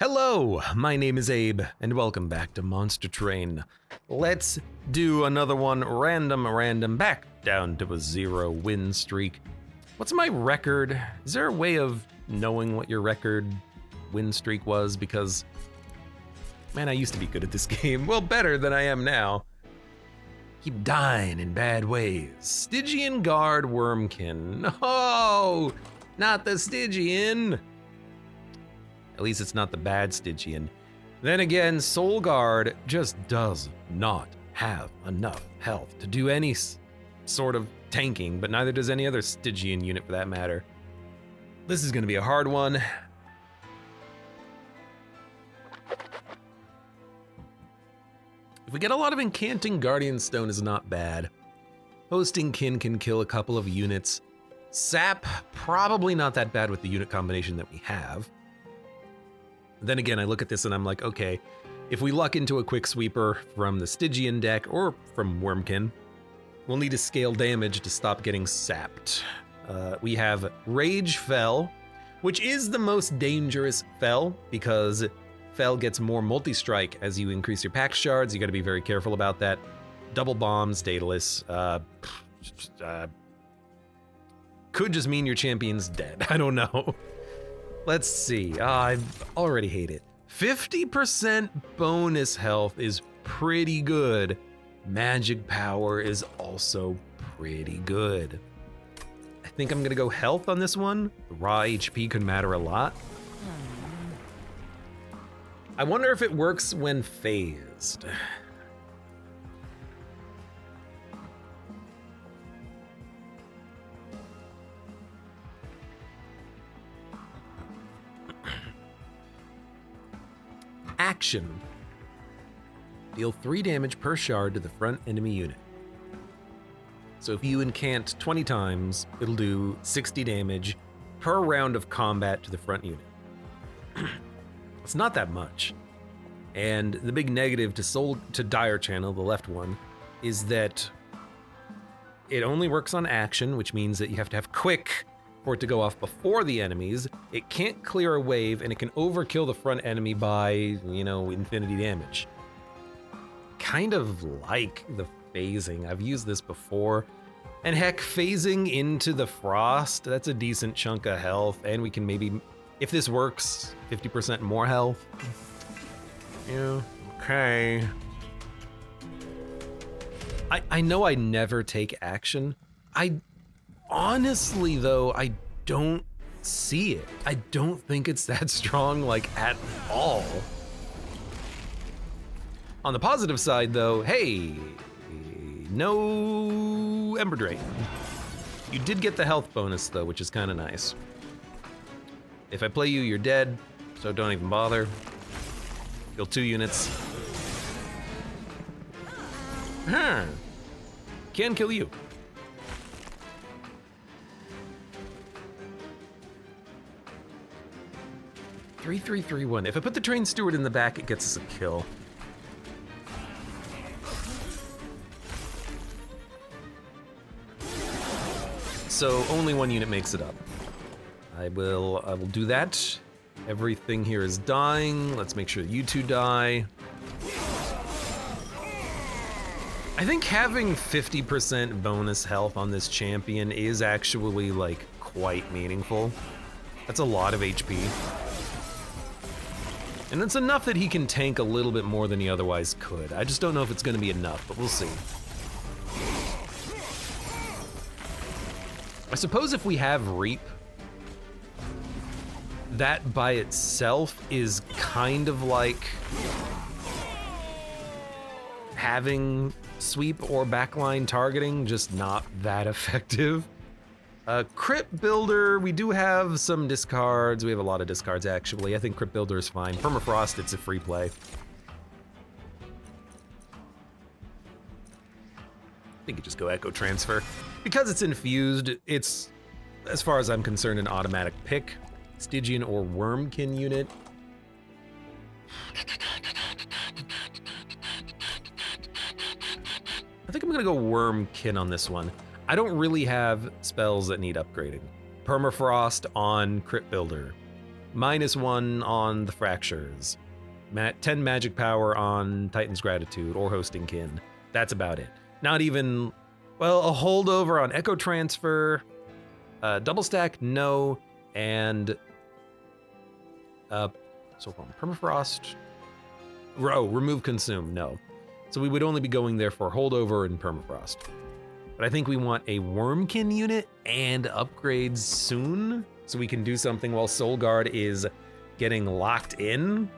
Hello, my name is Abe, and welcome back to Monster Train. Let's do another one, random, back down to a 0 win streak. What's my record? Is there a way of knowing what your record win streak was? Because, man, I used to be good at this game. Well, better than I am now. Keep dying in bad ways. Stygian Guard Wormkin. No, not the Stygian. At least it's not the bad Stygian. Then again, Soul Guard just does not have enough health to do any sort of tanking, but neither does any other Stygian unit for that matter. This is gonna be a hard one. If we get a lot of Incanting Guardian Stone is not bad. Hosting Kin can kill a couple of units. Sap, probably not that bad with the unit combination that we have. Then again, I look at this and I'm like, okay, if we luck into a quick sweeper from the Stygian deck or from Wormkin, we'll need to scale damage to stop getting sapped. We have Rage Fell, which is the most dangerous Fell because Fell gets more multi-strike as you increase your pack shards. You gotta be very careful about that. Double bombs, Daedalus. Could just mean your champion's dead, I don't know. Let's see, I already hate it. 50% bonus health is pretty good. Magic power is also pretty good. I think I'm gonna go health on this one. The raw HP could matter a lot. I wonder if it works when phased. Action. Deal 3 damage per shard to the front enemy unit. So if you incant 20 times, it'll do 60 damage per round of combat to the front unit. It's not that much. And the big negative to Dire Channel, the left one, is that it only works on action, which means that you have to have quick for it to go off before the enemies. It can't clear a wave, and it can overkill the front enemy by, infinity damage. Kind of like the phasing. I've used this before. And heck, phasing into the frost, that's a decent chunk of health, and we can maybe, if this works, 50% more health. Yeah, okay. I know I never take action. Honestly, though, I don't see it. I don't think it's that strong, like, at all. On the positive side, though, hey, no Ember Drain. You did get the health bonus, though, which is kind of nice. If I play you, you're dead, so don't even bother. Kill 2 units. Huh. Can kill you. 3-3-3-1. If I put the Train Steward in the back, it gets us a kill. So only 1 unit makes it up. I will do that. Everything here is dying. Let's make sure you 2 die. I think having 50% bonus health on this champion is actually, like, quite meaningful. That's a lot of HP. And it's enough that he can tank a little bit more than he otherwise could. I just don't know if it's gonna be enough, but we'll see. I suppose if we have Reap, that by itself is kind of like having sweep or backline targeting, just not that effective. Crypt Builder, we do have some discards. We have a lot of discards, actually. I think Crypt Builder is fine. Permafrost, it's a free play. I think you just go Echo Transfer. Because it's infused, it's, as far as I'm concerned, an automatic pick. Stygian or Wormkin unit. I think I'm gonna go Wormkin on this one. I don't really have spells that need upgrading. Permafrost on Crypt Builder. -1 on the fractures. 10 magic power on Titan's Gratitude or Hosting Kin. That's about it. Not even, well, a holdover on Echo Transfer, double stack, no, and so on Permafrost, remove consume, no. So we would only be going there for holdover and Permafrost. But I think we want a Wormkin unit and upgrades soon, so we can do something while Soul Guard is getting locked in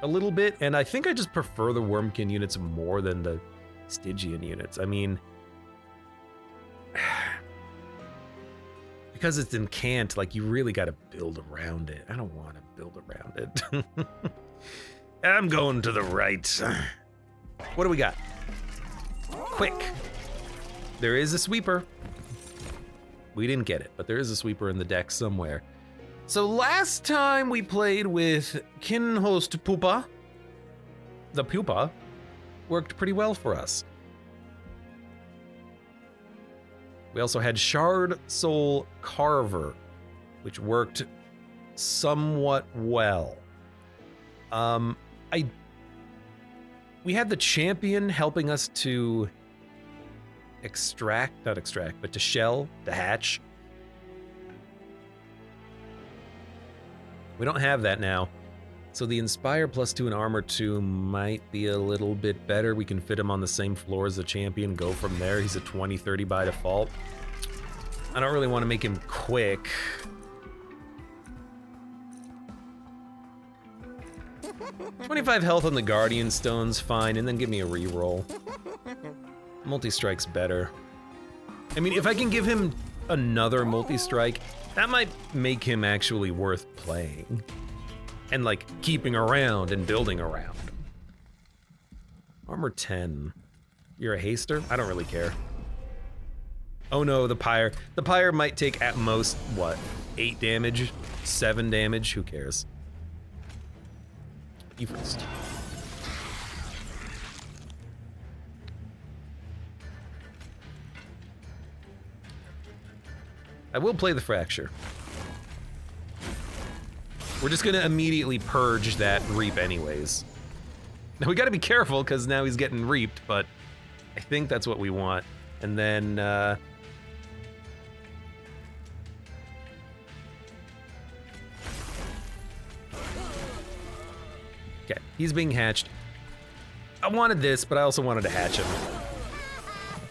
a little bit. And I think I just prefer the Wormkin units more than the Stygian units. I mean, because it's in Cant, like, you really got to build around it. I don't want to build around it. I'm going to the right. What do we got? Quick. There is a sweeper. We didn't get it, but there is a sweeper in the deck somewhere. So last time we played with Kinhost Pupa, the Pupa, worked pretty well for us. We also had Shard Soul Carver, which worked somewhat well. We had the champion helping us to to shell, to hatch. We don't have that now. So the Inspire +2 and Armor 2 might be a little bit better. We can fit him on the same floor as the champion, go from there. He's a 20-30 by default. I don't really want to make him quick. $25 health on the Guardian Stone's fine, and then give me a reroll. Multi-strike's better. I mean, if I can give him another multi-strike, that might make him actually worth playing. And like, keeping around and building around. Armor 10. You're a haster? I don't really care. Oh no, the Pyre. The Pyre might take at most, what, 8 damage? 7 damage? Who cares? You first. I will play the Fracture. We're just gonna immediately purge that Reap anyways. Now we gotta be careful because now he's getting reaped, but I think that's what we want. And then, okay, he's being hatched. I wanted this, but I also wanted to hatch him.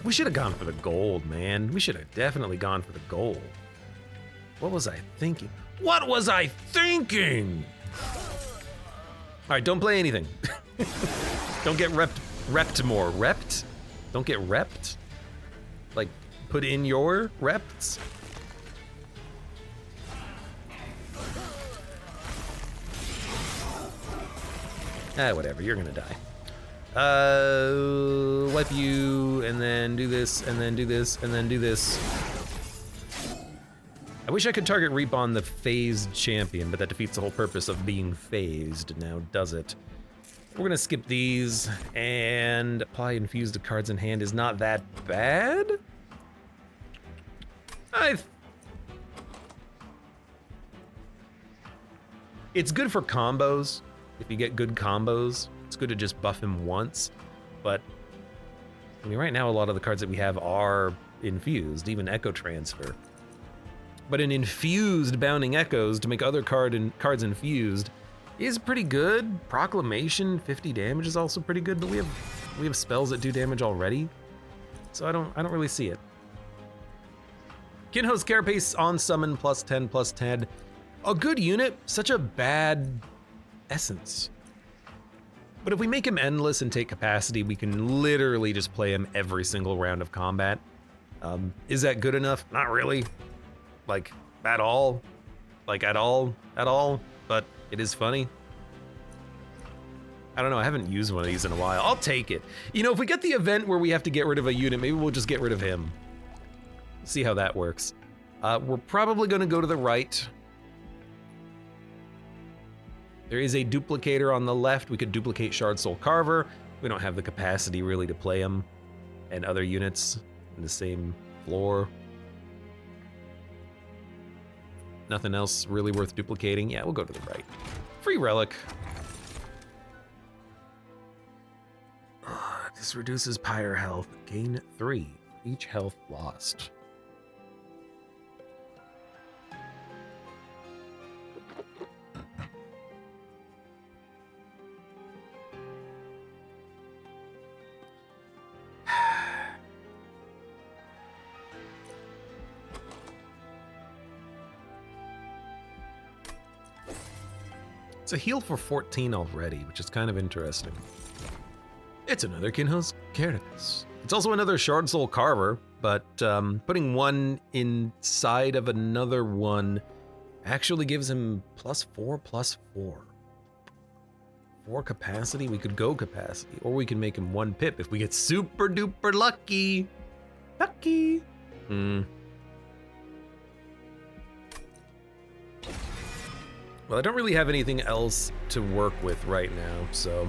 We should have gone for the gold, man. We should have definitely gone for the gold. What was I thinking? What was I thinking? All right, don't play anything. Don't get repped more. Repped? Don't get repped? Like, put in your reps? Whatever, you're gonna die. Wipe you, and then do this, and then do this, and then do this. I wish I could target Reap on the phased champion, but that defeats the whole purpose of being phased now, does it? We're gonna skip these, and apply infused to cards in hand is not that bad. It's good for combos. If you get good combos, it's good to just buff him once, but I mean, right now a lot of the cards that we have are infused, even Echo Transfer. But an infused Bounding Echoes to make other cards infused is pretty good. Proclamation, 50 damage is also pretty good, but we have spells that do damage already, so I don't really see it. Kinho's Carapace on summon +10/+10. A good unit, such a bad essence. But if we make him endless and take capacity, we can literally just play him every single round of combat. Is that good enough? Not really. Like, at all. Like, at all. But it is funny. I don't know, I haven't used one of these in a while. I'll take it. You know, if we get the event where we have to get rid of a unit, maybe we'll just get rid of him. See how that works. We're probably gonna go to the right. There is a duplicator on the left. We could duplicate Shard Soul Carver. We don't have the capacity really to play him and other units in the same floor. Nothing else really worth duplicating. Yeah, we'll go to the right. Free relic. This reduces pyre health. Gain 3. Each health lost. It's a heal for 14 already, which is kind of interesting. It's another Kinho's Carapace. It's also another Shard Soul Carver, but putting one inside of another one actually gives him +4/+4. 4 capacity? We could go capacity, or we can make him 1 pip if we get super duper lucky. Lucky. Well, I don't really have anything else to work with right now, so.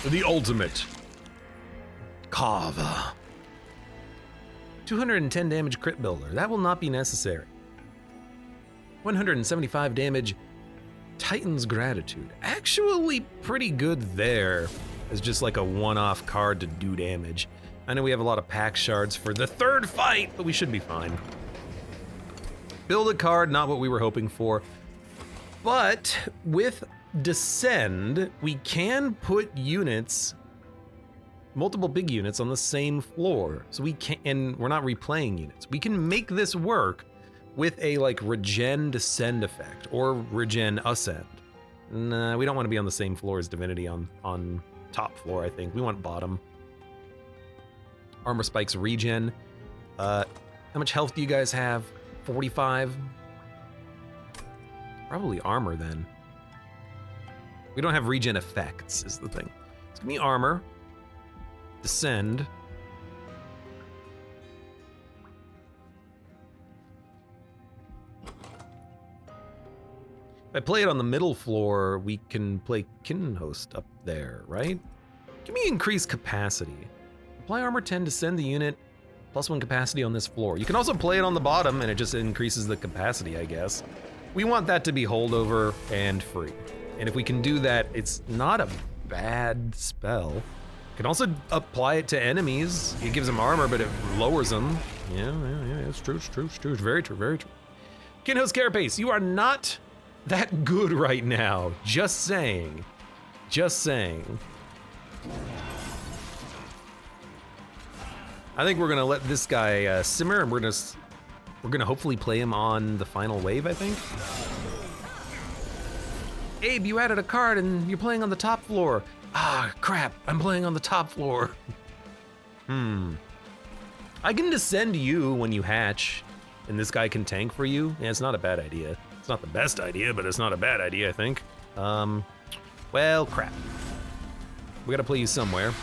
The ultimate. Kava. 210 damage crit builder. That will not be necessary. 175 damage Titan's Gratitude. Actually pretty good there as just like a one-off card to do damage. I know we have a lot of pack shards for the third fight, but we should be fine. Build a card, not what we were hoping for. But with Descend, we can put units, multiple big units on the same floor. So we can, and we're not replaying units. We can make this work with a like regen Descend effect or regen Ascend. Nah, we don't want to be on the same floor as Divinity on top floor, I think. We want bottom. Armor spikes regen. How much health do you guys have? 45? Probably armor then. We don't have regen effects is the thing. So give me armor. Descend. If I play it on the middle floor, we can play Kinhost up there, right? Give me increased capacity. Apply armor 10 to send the unit, +1 capacity on this floor. You can also play it on the bottom and it just increases the capacity, I guess. We want that to be holdover and free. And if we can do that, it's not a bad spell. You can also apply it to enemies. It gives them armor, but it lowers them. Yeah, it's true, it's very true, very true. Kinho's Carapace, you are not that good right now. Just saying. Just saying. I think we're gonna let this guy simmer, and we're gonna hopefully play him on the final wave, I think. Abe, you added a card and you're playing on the top floor. Ah, crap, I'm playing on the top floor. I can descend you when you hatch, and this guy can tank for you. Yeah, it's not a bad idea. It's not the best idea, but it's not a bad idea, I think. Well, crap. We gotta play you somewhere.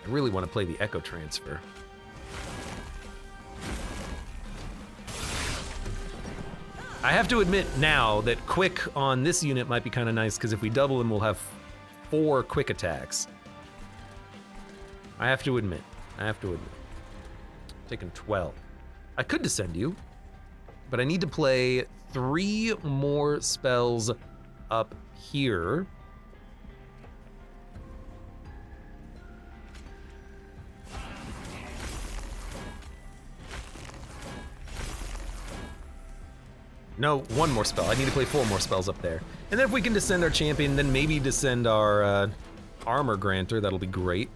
I really want to play the Echo Transfer. I have to admit now that quick on this unit might be kind of nice, because if we double him, we'll have 4 quick attacks. I have to admit. Taking 12. I could descend you, but I need to play 3 more spells up here. No, 1 more spell. I need to play 4 more spells up there. And then if we can descend our champion, then maybe descend our armor granter. That'll be great.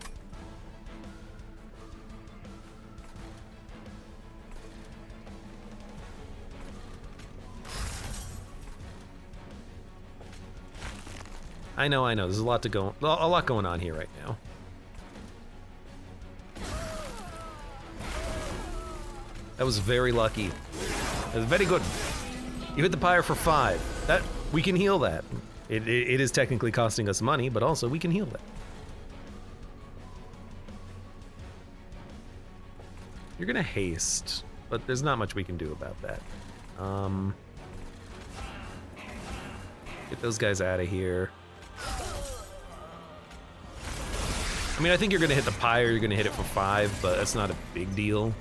I know. There's a lot going on here right now. That was very lucky. That was very good. You hit the pyre for 5. That we can heal that. It is technically costing us money, but also we can heal that. You're gonna haste, but there's not much we can do about that. Get those guys out of here. I mean, I think you're gonna hit the pyre, you're gonna hit it for 5, but that's not a big deal.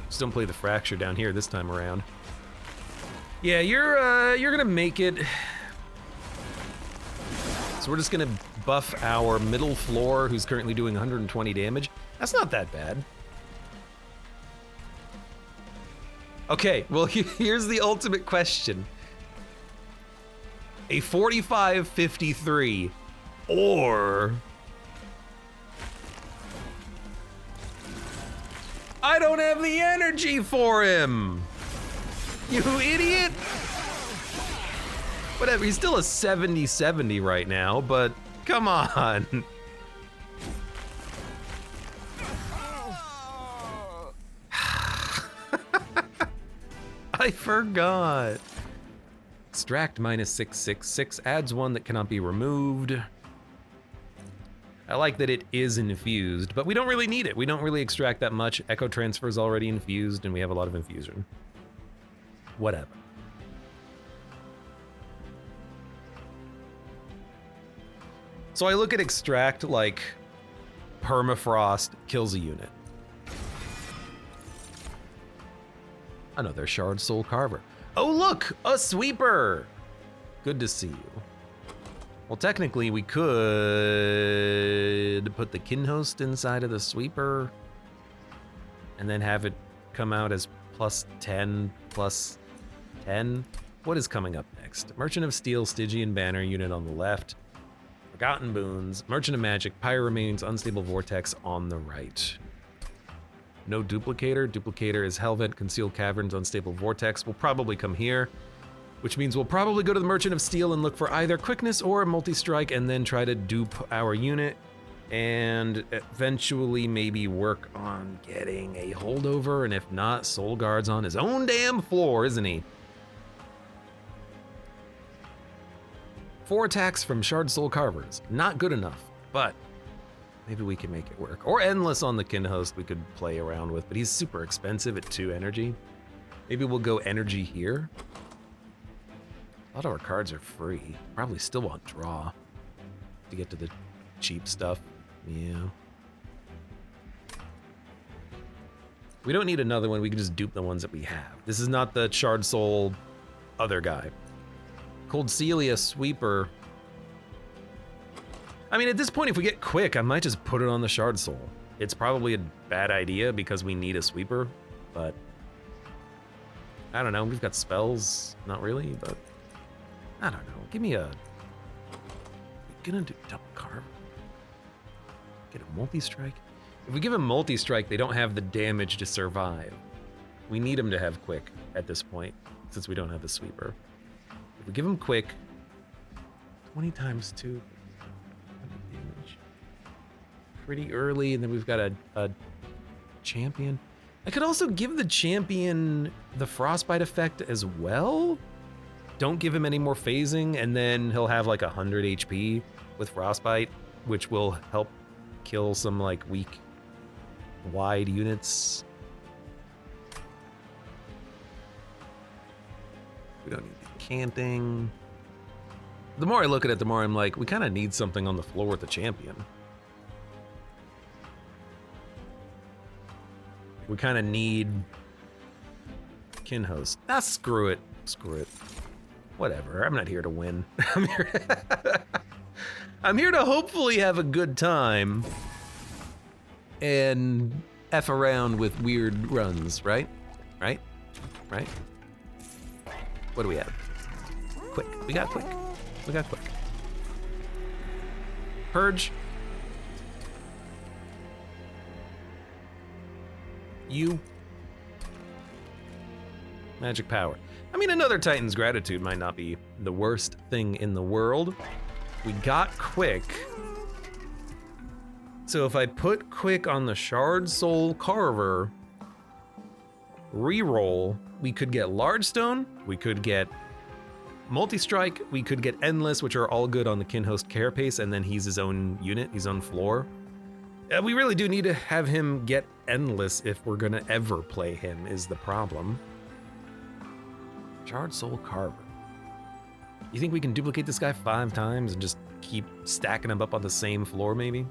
Just don't play the fracture down here this time around. Yeah, you're gonna make it. So we're just gonna buff our middle floor, who's currently doing 120 damage. That's not that bad. Okay, well, here's the ultimate question. A 45-53, or... I don't have the energy for him! You idiot! Whatever, he's still a 70-70 right now, but come on. I forgot. Extract -666 adds one that cannot be removed. I like that it is infused, but we don't really need it. We don't really extract that much. Echo Transfer is already infused, and we have a lot of infusion. Whatever. So I look at extract like permafrost kills a unit. Another Shard Soul Carver. Oh look, a sweeper! Good to see you. Well, technically we could put the Kinhost inside of the sweeper and then have it come out as +10, +10. What is coming up next? Merchant of Steel, Stygian Banner unit on the left. Forgotten Boons, Merchant of Magic, Pyre Remains, Unstable Vortex on the right. No Duplicator. Duplicator is Hellvent, Concealed Caverns, Unstable Vortex. Will probably come here, which means we'll probably go to the Merchant of Steel and look for either Quickness or Multi-Strike and then try to dupe our unit and eventually maybe work on getting a holdover, and if not, Soul Guard's on his own damn floor, isn't he? 4 attacks from Shard Soul Carvers. Not good enough, but maybe we can make it work. Or Endless on the Kinhost we could play around with, but he's super expensive at 2 energy. Maybe we'll go energy here. A lot of our cards are free. Probably still want draw to get to the cheap stuff. Yeah. We don't need another one. We can just dupe the ones that we have. This is not the Shard Soul other guy. Cold Celia Sweeper. I mean, at this point, if we get quick, I might just put it on the Shard Soul. It's probably a bad idea because we need a sweeper, but I don't know. We've got spells. Not really, but I don't know. Give me a... We're gonna do double carve. Get a multi-strike. If we give him multi-strike, they don't have the damage to survive. We need him to have quick at this point, since we don't have the sweeper. If we give him quick, 20 times 2 damage. Pretty early, and then we've got a champion. I could also give the champion the frostbite effect as well. Don't give him any more phasing, and then he'll have like 100 HP with frostbite, which will help kill some like weak wide units. We don't need canting. The more I look at it, the more I'm like, we kind of need something on the floor with the champion. We kind of need Kinhost. Ah, screw it. Screw it. Whatever. I'm not here to win. I'm here to hopefully have a good time and F around with weird runs, right? Right? Right? What do we have? Quick. We got quick. We got quick. Purge. You. Magic power. I mean, another Titan's Gratitude might not be the worst thing in the world. We got quick. So if I put quick on the Shard Soul Carver, reroll, we could get Large Stone, we could get Multi-Strike, we could get Endless, which are all good on the Kinhost Carapace, and then he's his own unit, his own floor. We really do need to have him get Endless if we're gonna ever play him, is the problem. Shard Soul Carver. You think we can duplicate this guy 5 times and just keep stacking them up on the same floor, maybe?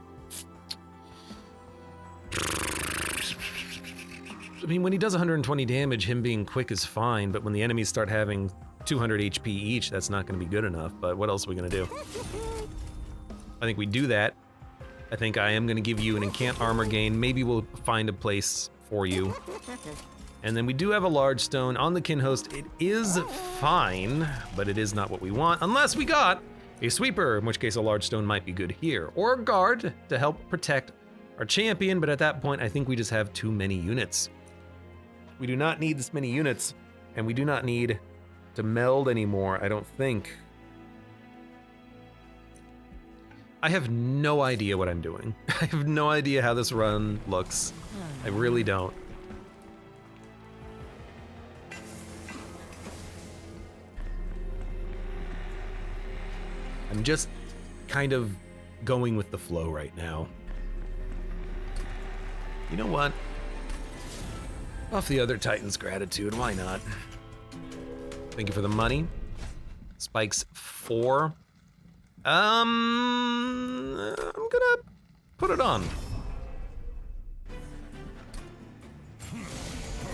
I mean, when he does 120 damage, him being quick is fine, but when the enemies start having 200 HP each, that's not gonna be good enough, but what else are we gonna do? I think we do that. I think I am gonna give you an enchant armor gain. Maybe we'll find a place for you. And then we do have a large stone on the kin host. It is fine, but it is not what we want, unless we got a sweeper, in which case a large stone might be good here. Or a guard to help protect our champion, but at that point, I think we just have too many units. We do not need this many units, and we do not need to meld anymore, I don't think. I have no idea what I'm doing. I have no idea how this run looks. I really don't. I'm just kind of going with the flow right now. You know what? Off the other Titan's gratitude, why not? Thank you for the money. Spikes 4. I'm gonna put it on.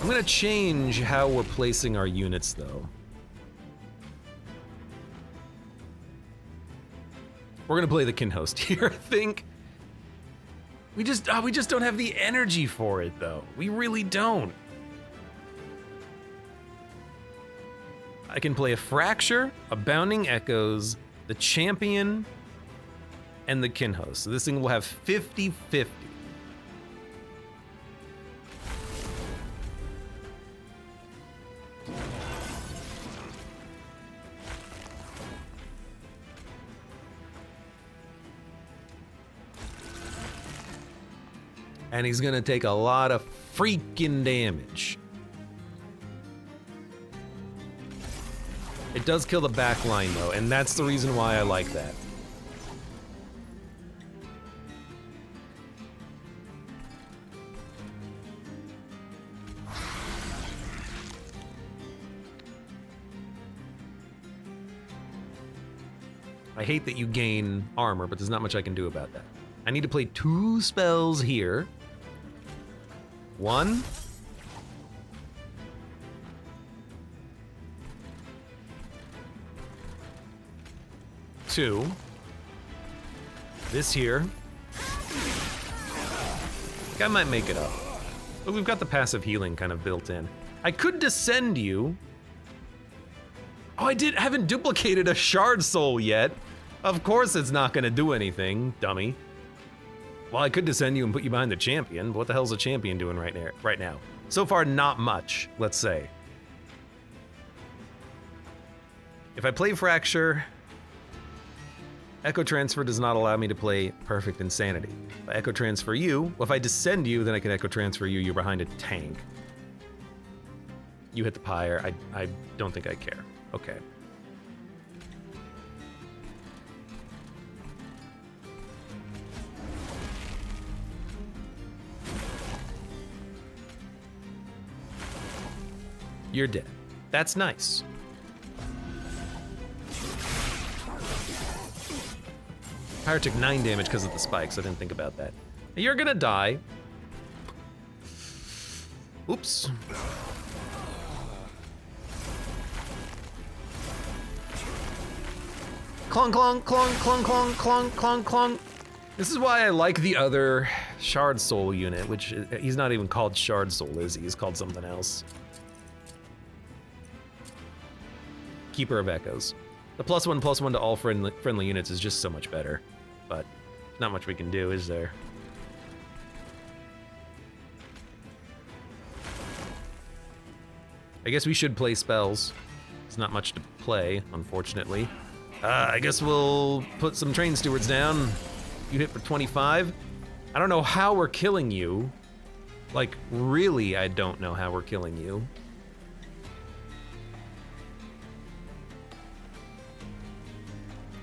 I'm gonna change how we're placing our units though. We're gonna play the kin host here, I think. We just don't have the energy for it though. We really don't. I can play a Fracture, a Bounding Echoes, the Champion, and the kin host. So this thing will have 50-50. And he's gonna take a lot of freaking damage. It does kill the back line though, and that's the reason why I like that. I hate that you gain armor, but there's not much I can do about that. I need to play 2 spells here. 1. Two. This here. I might make it up. But we've got the passive healing kind of built in. I could descend you. Oh, I haven't duplicated a shard soul yet. Of course it's not gonna do anything, dummy. Well, I could descend you and put you behind the champion, but what the hell's a champion doing right now? So far, not much, let's say. If I play Fracture, Echo Transfer does not allow me to play Perfect Insanity. If I Echo Transfer you, well, if I descend you, then I can Echo Transfer you, you're behind a tank. You hit the pyre, I don't think I care. Okay. You're dead. That's nice. Pyre took 9 damage because of the spikes. I didn't think about that. You're gonna die. Oops. Clong, clong, clong, clong, clong, clong, clong, clong. This is why I like the other Shard Soul unit, which he's not even called Shard Soul, is he? He's called something else. Keeper of Echoes. The +1/+1 to all friendly units is just so much better, but not much we can do, is there? I guess we should play spells. There's not much to play, unfortunately. I guess we'll put some train stewards down. You hit for 25. I don't know how we're killing you. Like, really, I don't know how we're killing you.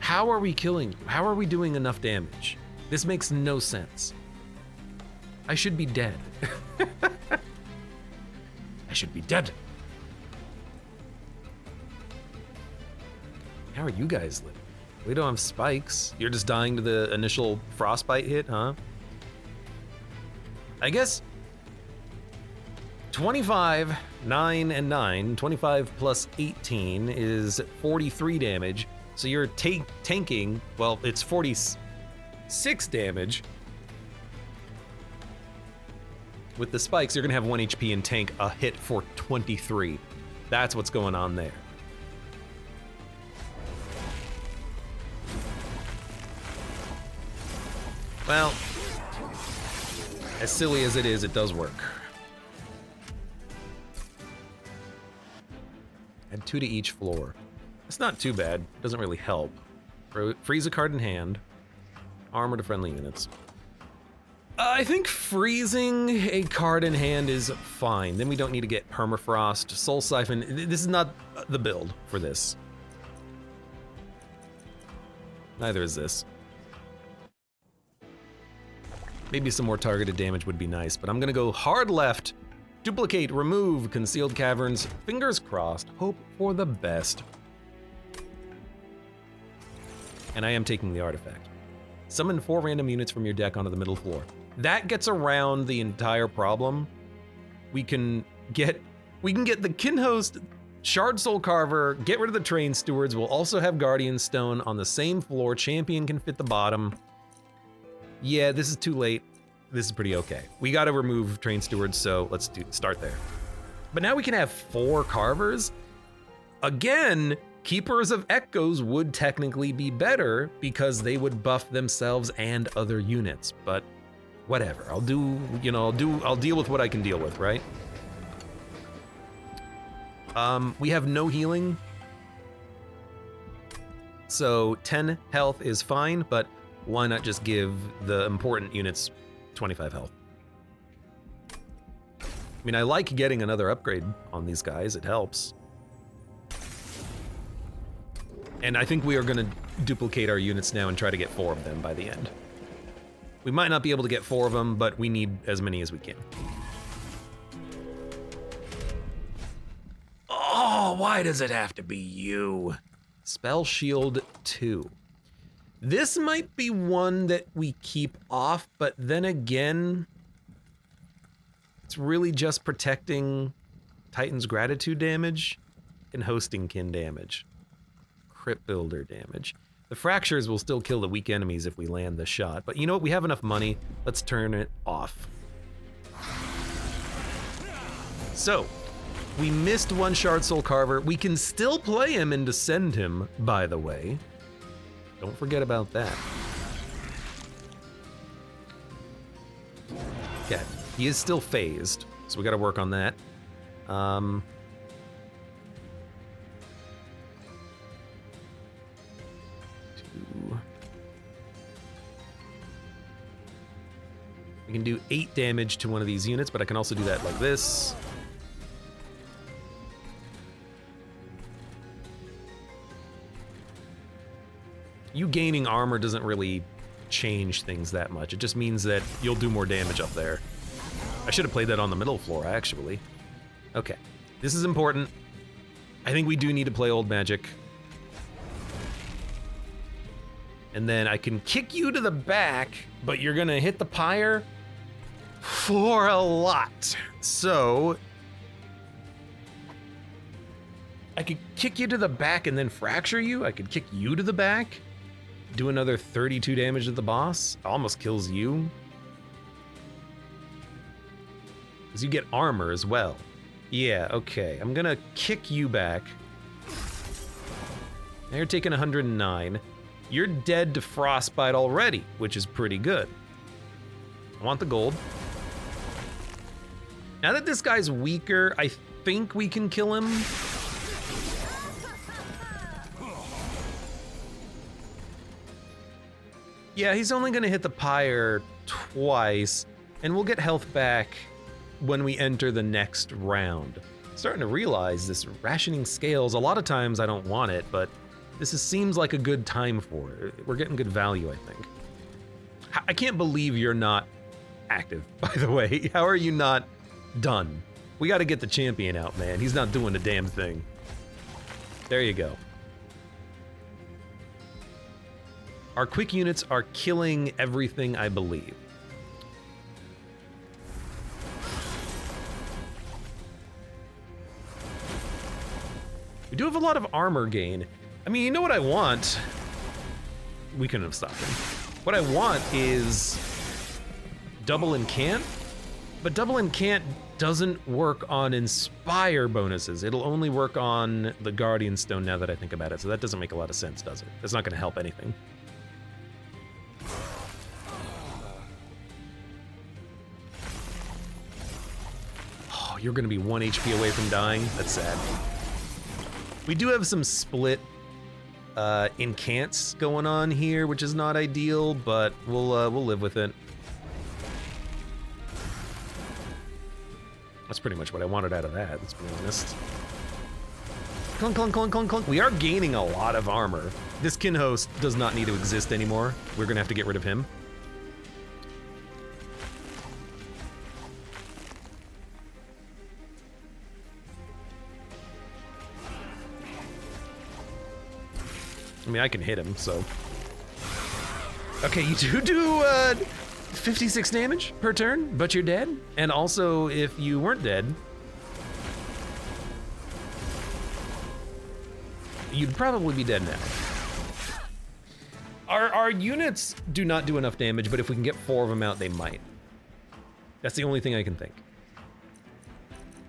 How are we killing you? How are we doing enough damage? This makes no sense. I should be dead. I should be dead. How are you guys living? We don't have spikes. You're just dying to the initial frostbite hit, huh? I guess 25, 9, and 9. 25 plus 18 is 43 damage. So you're tanking, well, it's 46 damage. With the spikes, you're gonna have 1 HP and tank a hit for 23. That's what's going on there. Well, as silly as it is, it does work. Add 2 to each floor. It's not too bad. Doesn't really help. Freeze a card in hand. Armor to friendly units. I think freezing a card in hand is fine. Then we don't need to get Permafrost, Soul Siphon. This is not the build for this. Neither is this. Maybe some more targeted damage would be nice, but I'm gonna go hard left, duplicate, remove, concealed caverns, fingers crossed, hope for the best. And I am taking the artifact. Summon 4 random units from your deck onto the middle floor. That gets around the entire problem. We can get the Kinhost, Shard Soul Carver, get rid of the Train Stewards. We'll also have Guardian Stone on the same floor. Champion can fit the bottom. Yeah, this is too late. This is pretty okay. We gotta remove Train Stewards, so let's start there. But now we can have 4 Carvers. Again, Keepers of Echoes would technically be better because they would buff themselves and other units, but whatever. I'll deal with what I can deal with, right? We have no healing. So 10 health is fine, but why not just give the important units 25 health? I mean, I like getting another upgrade on these guys, it helps. And I think we are gonna duplicate our units now and try to get 4 of them by the end. We might not be able to get 4 of them, but we need as many as we can. Oh, why does it have to be you? Spell Shield 2. This might be one that we keep off, but then again, it's really just protecting Titan's Gratitude damage and Hosting Kin damage. Crypt Builder damage. The Fractures will still kill the weak enemies if we land the shot, but you know what, we have enough money, let's turn it off. So, we missed 1 Shard Soul Carver. We can still play him and descend him, by the way. Don't forget about that. Okay, he is still phased, so we gotta work on that. We can do 8 damage to one of these units, but I can also do that like this. You gaining armor doesn't really change things that much. It just means that you'll do more damage up there. I should have played that on the middle floor, actually. Okay, this is important. I think we do need to play Old Magic. And then I can kick you to the back, but you're gonna hit the pyre for a lot. So I could kick you to the back and then fracture you. I could kick you to the back, do another 32 damage to the boss. Almost kills you. Because you get armor as well. Yeah, okay. I'm gonna kick you back. Now you're taking 109. You're dead to frostbite already, which is pretty good. I want the gold. Now that this guy's weaker, I think we can kill him. Yeah, he's only gonna hit the pyre twice, and we'll get health back when we enter the next round. Starting to realize this rationing scales, a lot of times I don't want it, but seems like a good time for it. We're getting good value, I think. I can't believe you're not active, by the way. How are you not done? We gotta get the champion out, man. He's not doing a damn thing. There you go. Our quick units are killing everything, I believe. We do have a lot of armor gain. I mean, you know what I want? We couldn't have stopped him. What I want is double incant, but double incant doesn't work on inspire bonuses. It'll only work on the Guardian Stone now that I think about it, so that doesn't make a lot of sense, does it? That's not gonna help anything. Oh, you're gonna be 1 HP away from dying? That's sad. We do have some split incants going on here, which is not ideal, but we'll live with it. That's pretty much what I wanted out of that, let's be honest. Clunk, clunk, clunk, clunk, clunk. We are gaining a lot of armor. This kin host does not need to exist anymore. We're gonna have to get rid of him. I mean, I can hit him, so. Okay, you do 56 damage per turn, but you're dead. And also, if you weren't dead, you'd probably be dead now. Our units do not do enough damage, but if we can get 4 of them out, they might. That's the only thing I can think.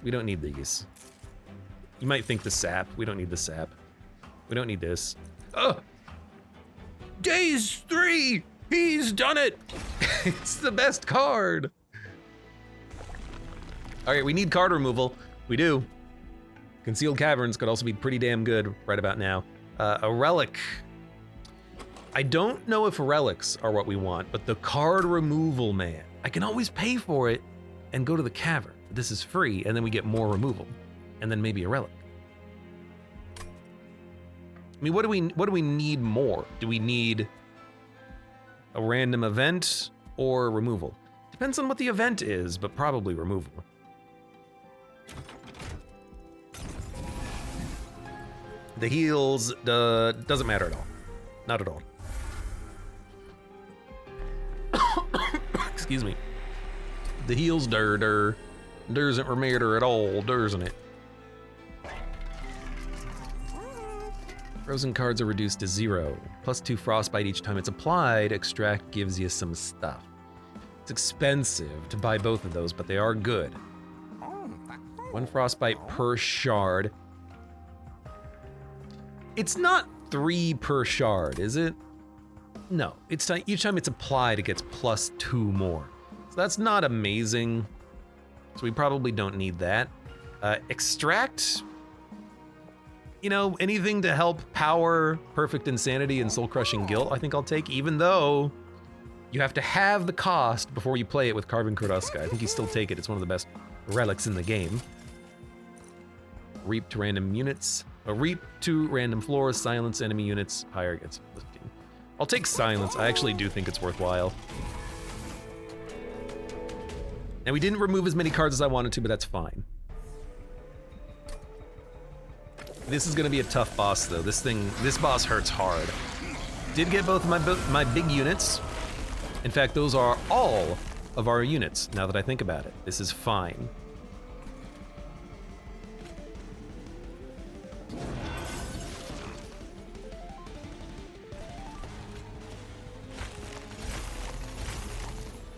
We don't need these. You might think the sap. We don't need the sap. We don't need this. Oh! Days 3! He's done it! It's the best card! Alright, we need card removal. We do. Concealed Caverns could also be pretty damn good right about now. A relic. I don't know if relics are what we want, but the card removal, man. I can always pay for it and go to the cavern. This is free, and then we get more removal. And then maybe a relic. I mean, what do we need more? Do we need a random event or removal? Depends on what the event is, but probably removal. The heals doesn't matter at all. Not at all. Excuse me. The heals doesn't matter at all, doesn't it? Frozen cards are reduced to 0. +2 frostbite each time it's applied. Extract gives you some stuff. It's expensive to buy both of those, but they are good. 1 frostbite per shard. It's not 3 per shard, is it? No, it's each time it's applied, it gets +2 more. So that's not amazing. So we probably don't need that. Extract. You know, anything to help power Perfect Insanity and Soul Crushing Guilt, I think I'll take, even though you have to have the cost before you play it with Carving Kroduska. I think you still take it. It's one of the best relics in the game. Reap to random units. Reap to random floors, silence enemy units, higher against 15. I'll take silence. I actually do think it's worthwhile. And we didn't remove as many cards as I wanted to, but that's fine. This is gonna be a tough boss though. This boss hurts hard. Did get both of my big units. In fact, those are all of our units, now that I think about it. This is fine.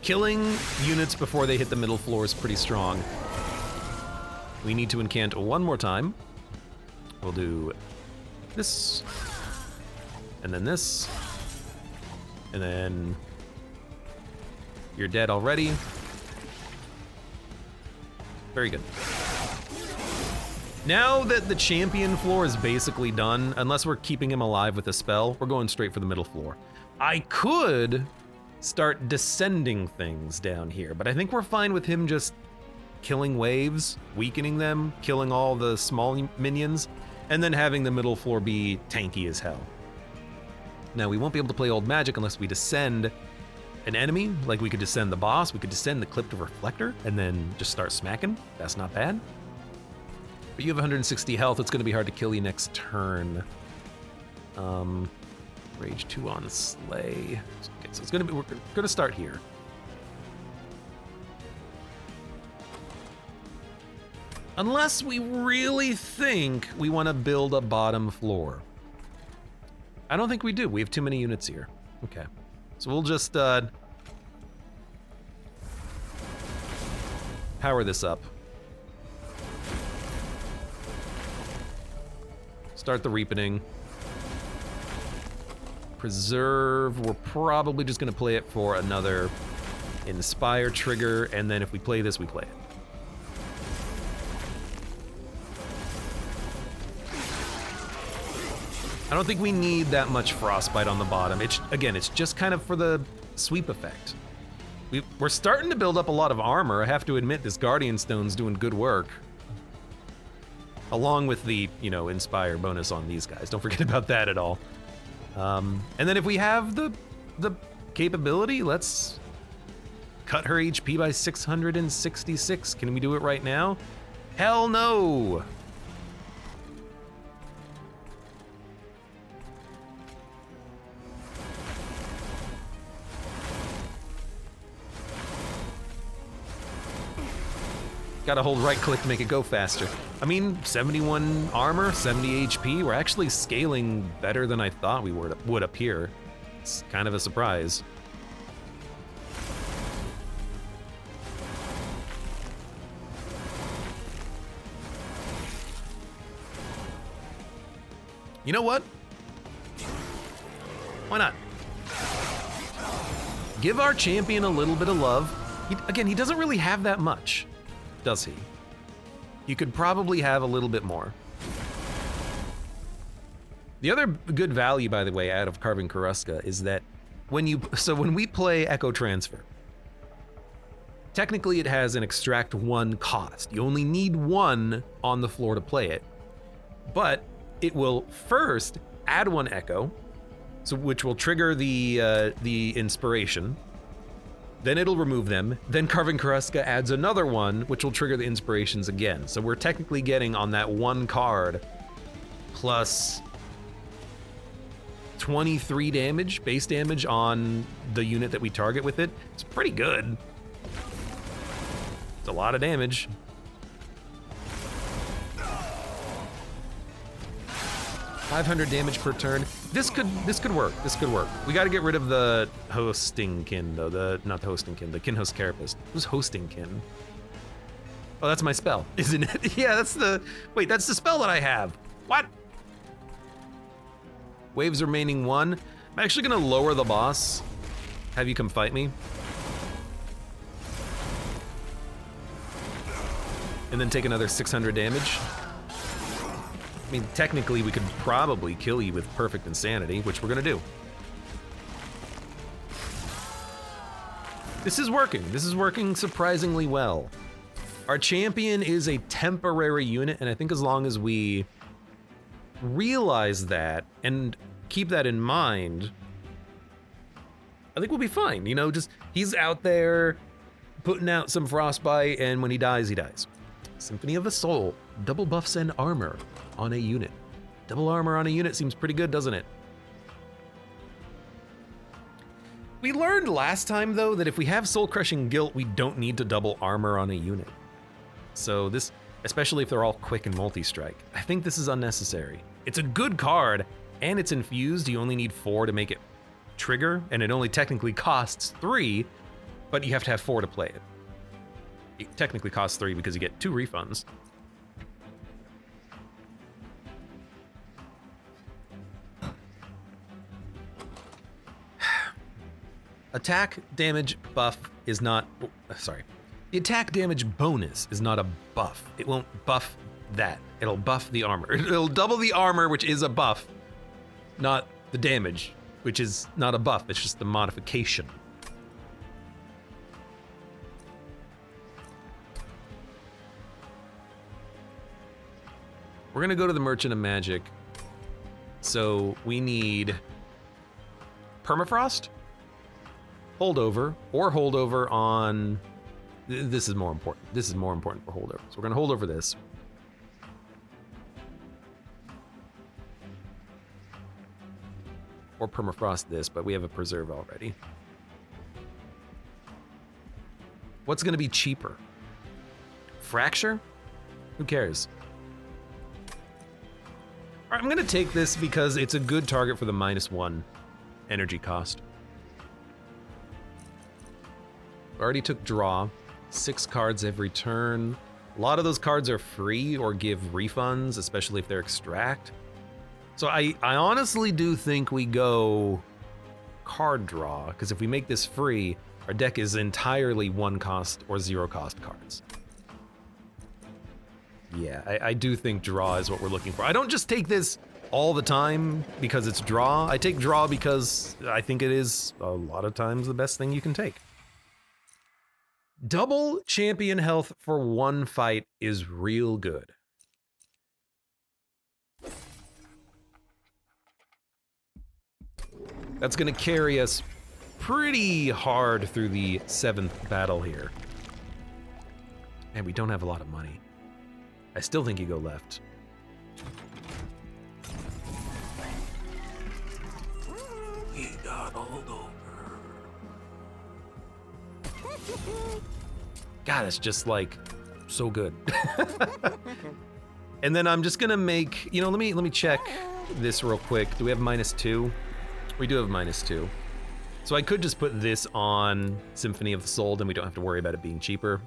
Killing units before they hit the middle floor is pretty strong. We need to incant 1 more time. We'll do this, and then this, and then you're dead already. Very good. Now that the champion floor is basically done, unless we're keeping him alive with a spell, we're going straight for the middle floor. I could start descending things down here, but I think we're fine with him just killing waves, weakening them, killing all the small minions, and then having the middle floor be tanky as hell. Now, we won't be able to play Old Magic unless we descend an enemy, like we could descend the boss, we could descend the Clipped Reflector, and then just start smacking. That's not bad. But you have 160 health, it's gonna be hard to kill you next turn. Rage 2 on Slay. Okay, so it's gonna be, we're gonna start here. Unless we really think we want to build a bottom floor. I don't think we do. We have too many units here. Okay. So we'll just power this up. Start the reapening. Preserve. We're probably just going to play it for another Inspire trigger, and then if we play this, we play it. I don't think we need that much Frostbite on the bottom. Again, it's just kind of for the sweep effect. We're starting to build up a lot of armor. I have to admit, this Guardian Stone's doing good work. Along with the, you know, Inspire bonus on these guys. Don't forget about that at all. And then if we have the capability, let's cut her HP by 666. Can we do it right now? Hell no! Gotta hold right click to make it go faster. I mean, 71 armor, 70 HP. We're actually scaling better than I thought we would up here. It's kind of a surprise. You know what? Why not? Give our champion a little bit of love. Again, he doesn't really have that much, does he? You could probably have a little bit more. The other good value, by the way, out of Carving Karuska is that when we play Echo Transfer, technically it has an extract 1 cost. You only need 1 on the floor to play it, but it will first add 1 Echo, which will trigger the inspiration. Then it'll remove them. Then Carving Karuska adds another 1, which will trigger the inspirations again. So we're technically getting on that 1 card plus 23 damage, base damage on the unit that we target with it. It's pretty good. It's a lot of damage. $500 damage per turn. This could work. This could work. We got to get rid of the hosting kin though. Not the hosting kin. The Kinhost Carapace. Who's hosting kin? Oh, that's my spell, isn't it? Yeah, that's the. Wait, that's the spell that I have. What? Waves remaining 1. I'm actually gonna lower the boss. Have you come fight me. And then take another 600 damage. I mean, technically, we could probably kill you with Perfect Insanity, which we're gonna do. This is working. This is working surprisingly well. Our champion is a temporary unit, and I think as long as we realize that and keep that in mind, I think we'll be fine. You know, just he's out there putting out some Frostbite, and when he dies, he dies. Symphony of the Soul, double buffs and armor on a unit. Double armor on a unit seems pretty good, doesn't it? We learned last time, though, that if we have Soul Crushing Guilt, we don't need to double armor on a unit. So this, especially if they're all quick and multi-strike, I think this is unnecessary. It's a good card, and it's infused. You only need 4 to make it trigger, and it only technically costs 3, but you have to have 4 to play it. It technically costs 3 because you get 2 refunds. Attack damage buff is not, sorry. The attack damage bonus is not a buff. It won't buff that. It'll buff the armor. It'll double the armor, which is a buff, not the damage, which is not a buff. It's just the modification. We're gonna go to the Merchant of Magic. So we need Permafrost, Holdover, or Holdover on, this is more important. This is more important for Holdover. So we're gonna hold over this. Or permafrost this, but we have a preserve already. What's gonna be cheaper? Fracture? Who cares? All right, I'm gonna take this because it's a good target for the -1 energy cost. Already took draw, 6 cards every turn. A lot of those cards are free or give refunds, especially if they're extract. So I honestly do think we go card draw, because if we make this free, our deck is entirely 1 cost or 0 cost cards. Yeah, I do think draw is what we're looking for. I don't just take this all the time because it's draw. I take draw because I think it is a lot of times the best thing you can take. Double champion health for 1 fight is real good. That's gonna carry us pretty hard through the 7th battle here. And we don't have a lot of money. I still think you go left. We got all over. God, it's just like so good. And then I'm just gonna make, you know, let me check this real quick. Do we have -2? We do have -2. So I could just put this on Symphony of the Soul, and we don't have to worry about it being cheaper.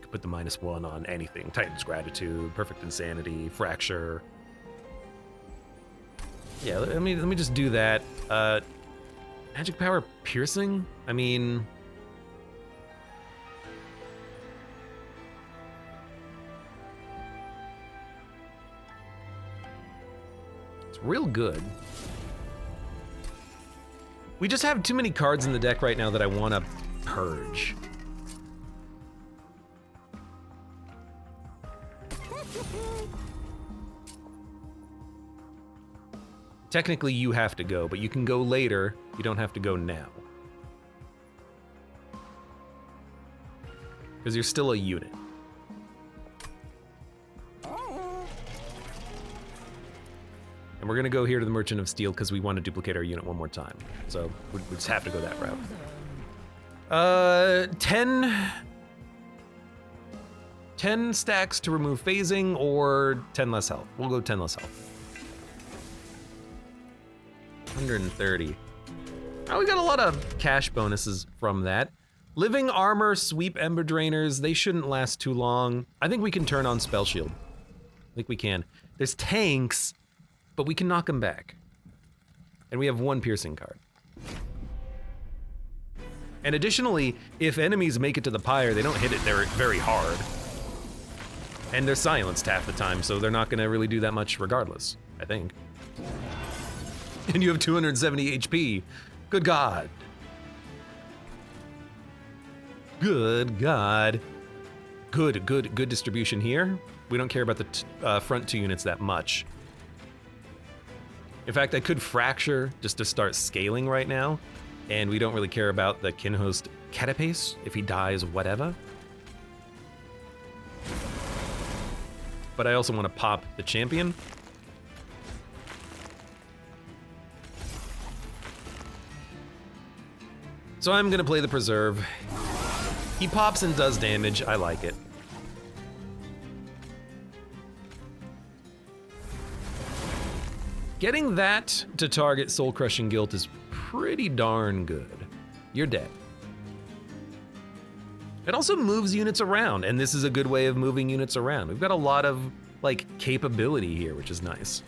Could put the -1 on anything. Titan's Gratitude, Perfect Insanity, Fracture. Yeah, let me just do that. Magic Power Piercing? I mean... it's real good. We just have too many cards in the deck right now that I want to purge. Technically, you have to go, but you can go later. You don't have to go now. Because you're still a unit. And we're gonna go here to the Merchant of Steel because we want to duplicate our unit one more time. So we just have to go that route. 10 stacks to remove phasing or 10 less health. We'll go 10 less health. 130. Oh, we got a lot of cash bonuses from that. Living Armor, Sweep Ember Drainers, they shouldn't last too long. I think we can turn on Spell Shield. I think we can. There's tanks, but we can knock them back. And we have 1 piercing card. And additionally, if enemies make it to the pyre, they don't hit it very hard. And they're silenced half the time, so they're not gonna really do that much regardless, I think. And you have 270 HP. Good God. Good God. Good distribution here. We don't care about the front 2 units that much. In fact, I could Fracture just to start scaling right now, and we don't really care about the Kinhost Catapace if he dies, whatever. But I also want to pop the champion. So I'm gonna play the Preserve. He pops and does damage, I like it. Getting that to target Soul Crushing Guilt is pretty darn good. You're dead. It also moves units around, and this is a good way of moving units around. We've got a lot of, like, capability here, which is nice.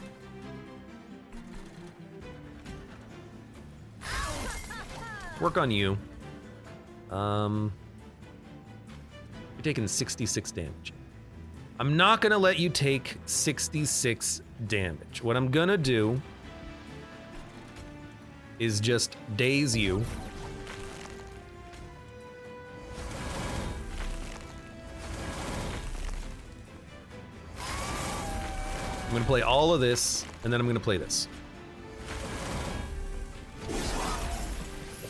Work on you. You're taking 66 damage. I'm not gonna let you take 66 damage. What I'm gonna do is just daze you. I'm gonna play all of this, and then I'm gonna play this.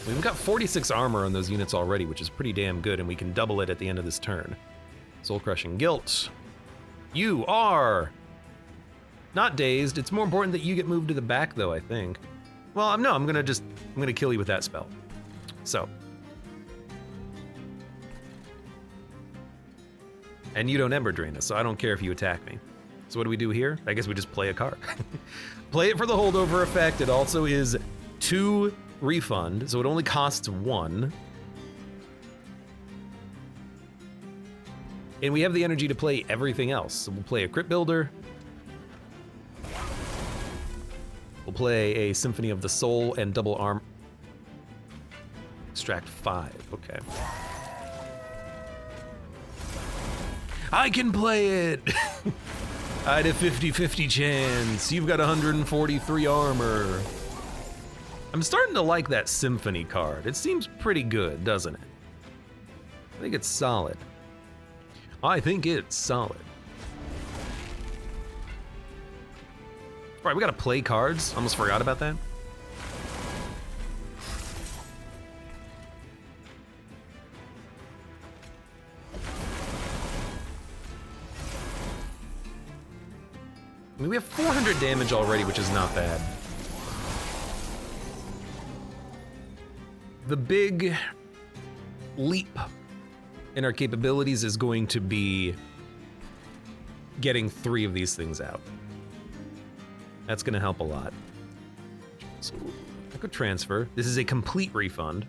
We've got 46 armor on those units already, which is pretty damn good, and we can double it at the end of this turn. Soul Crushing Guilt. You are Not dazed. It's more important that you get moved to the back, though, I think. Well, no, I'm gonna kill you with that spell. So. And you don't Ember Drain us, so I don't care if you attack me. So what do we do here? I guess we just play a card. Play it for the holdover effect. It also is 2 refund, so it only costs 1. And we have the energy to play everything else. So we'll play a Crypt Builder. We'll play a Symphony of the Soul and double arm. Extract 5, okay. I can play it! I had a 50-50 chance. You've got 143 armor. I'm starting to like that Symphony card. It seems pretty good, doesn't it? I think it's solid. I think it's solid. All right, we gotta play cards. Almost forgot about that. I mean, we have 400 damage already, which is not bad. The big leap in our capabilities is going to be getting 3 of these things out. That's gonna help a lot. So I could transfer. This is a complete refund.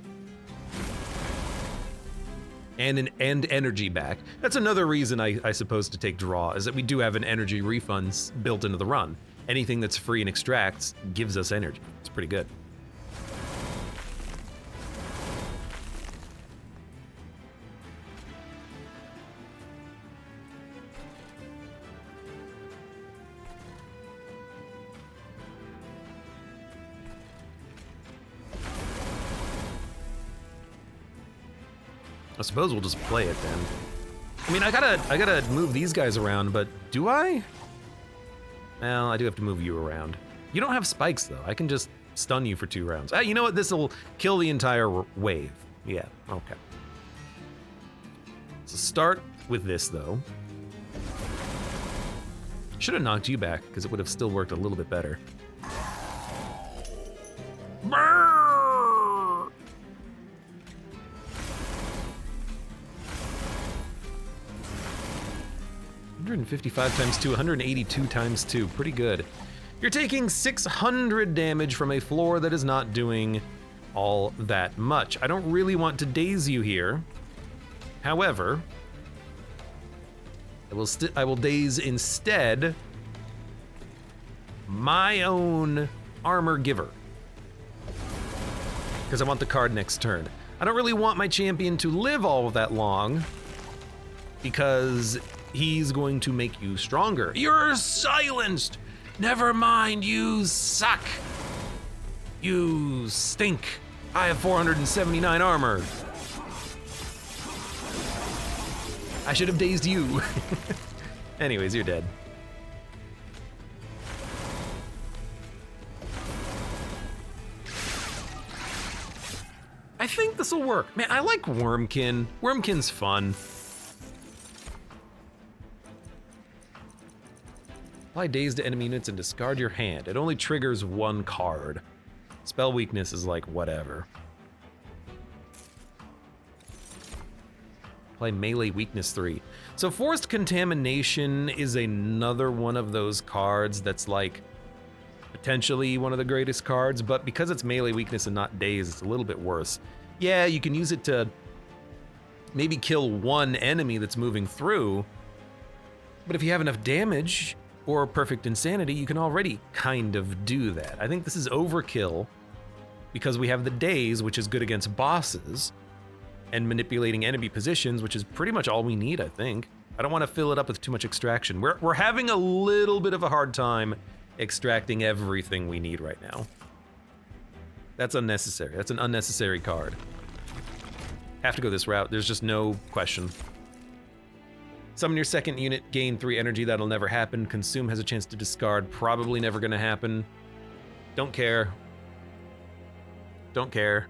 And energy back. That's another reason I suppose to take draw, is that we do have an energy refund built into the run. Anything that's free and extracts gives us energy. It's pretty good. I suppose we'll just play it then. I mean, I gotta move these guys around, but do I? Well, I do have to move you around. You don't have spikes though. I can just stun you for 2 rounds. You know what? This will kill the entire wave. Yeah, okay. So start with this though. Should have knocked you back because it would have still worked a little bit better. Brrr! 155 times 2, 182 times 2, pretty good. You're taking 600 damage from a floor that is not doing all that much. I don't really want to daze you here. However, I will daze instead my own armor giver, because I want the card next turn. I don't really want my champion to live all of that long, because he's going to make you stronger. You're silenced! Never mind, you suck! You stink! I have 479 armor. I should have dazed you. Anyways, you're dead. I think this will work. Man, I like Wormkin. Wormkin's fun. Apply daze to enemy units and discard your hand. It only triggers 1 card. Spell weakness is like whatever. Apply melee weakness 3. So forced contamination is another one of those cards that's like potentially one of the greatest cards, but because it's melee weakness and not daze, it's a little bit worse. Yeah, you can use it to maybe kill 1 enemy that's moving through, but if you have enough damage or perfect insanity, you can already kind of do that. I think this is overkill because we have the daze, which is good against bosses, and manipulating enemy positions, which is pretty much all we need, I think. I don't want to fill it up with too much extraction. We're having a little bit of a hard time extracting everything we need right now. That's unnecessary. That's an unnecessary card. Have to go this route. There's just no question. Summon your second unit, gain 3 energy. That'll never happen. Consume has a chance to discard. Probably never gonna happen. Don't care. Don't care.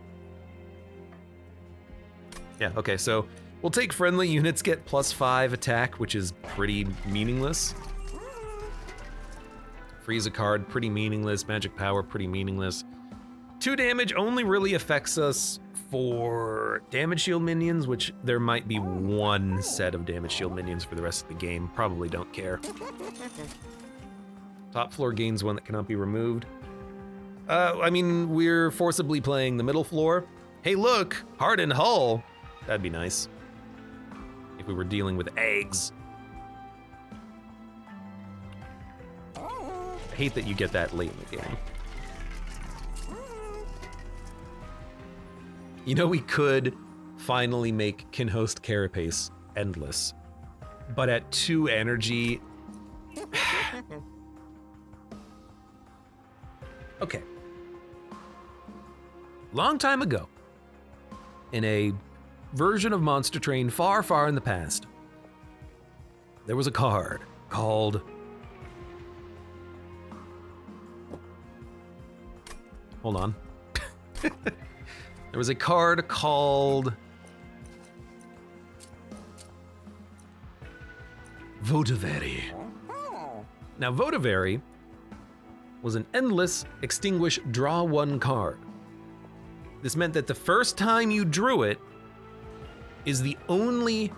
Yeah, okay, so we'll take friendly units, get +5 attack, which is pretty meaningless. Freeze a card, pretty meaningless. Magic power, pretty meaningless. 2 damage only really affects us for damage shield minions, which there might be 1 set of damage shield minions for the rest of the game. Probably don't care. Top floor gains 1 that cannot be removed. I mean, we're forcibly playing the middle floor. Hey, look, hardened hull. That'd be nice if we were dealing with eggs. I hate that you get that late in the game. You know, we could finally make Kinhost Carapace endless, but at 2 energy. Okay. Long time ago, in a version of Monster Train far, far in the past, there was a card called... Hold on. There was a card called... Votivary. Now, Votivary was an endless extinguish draw 1 card. This meant that the first time you drew it is the only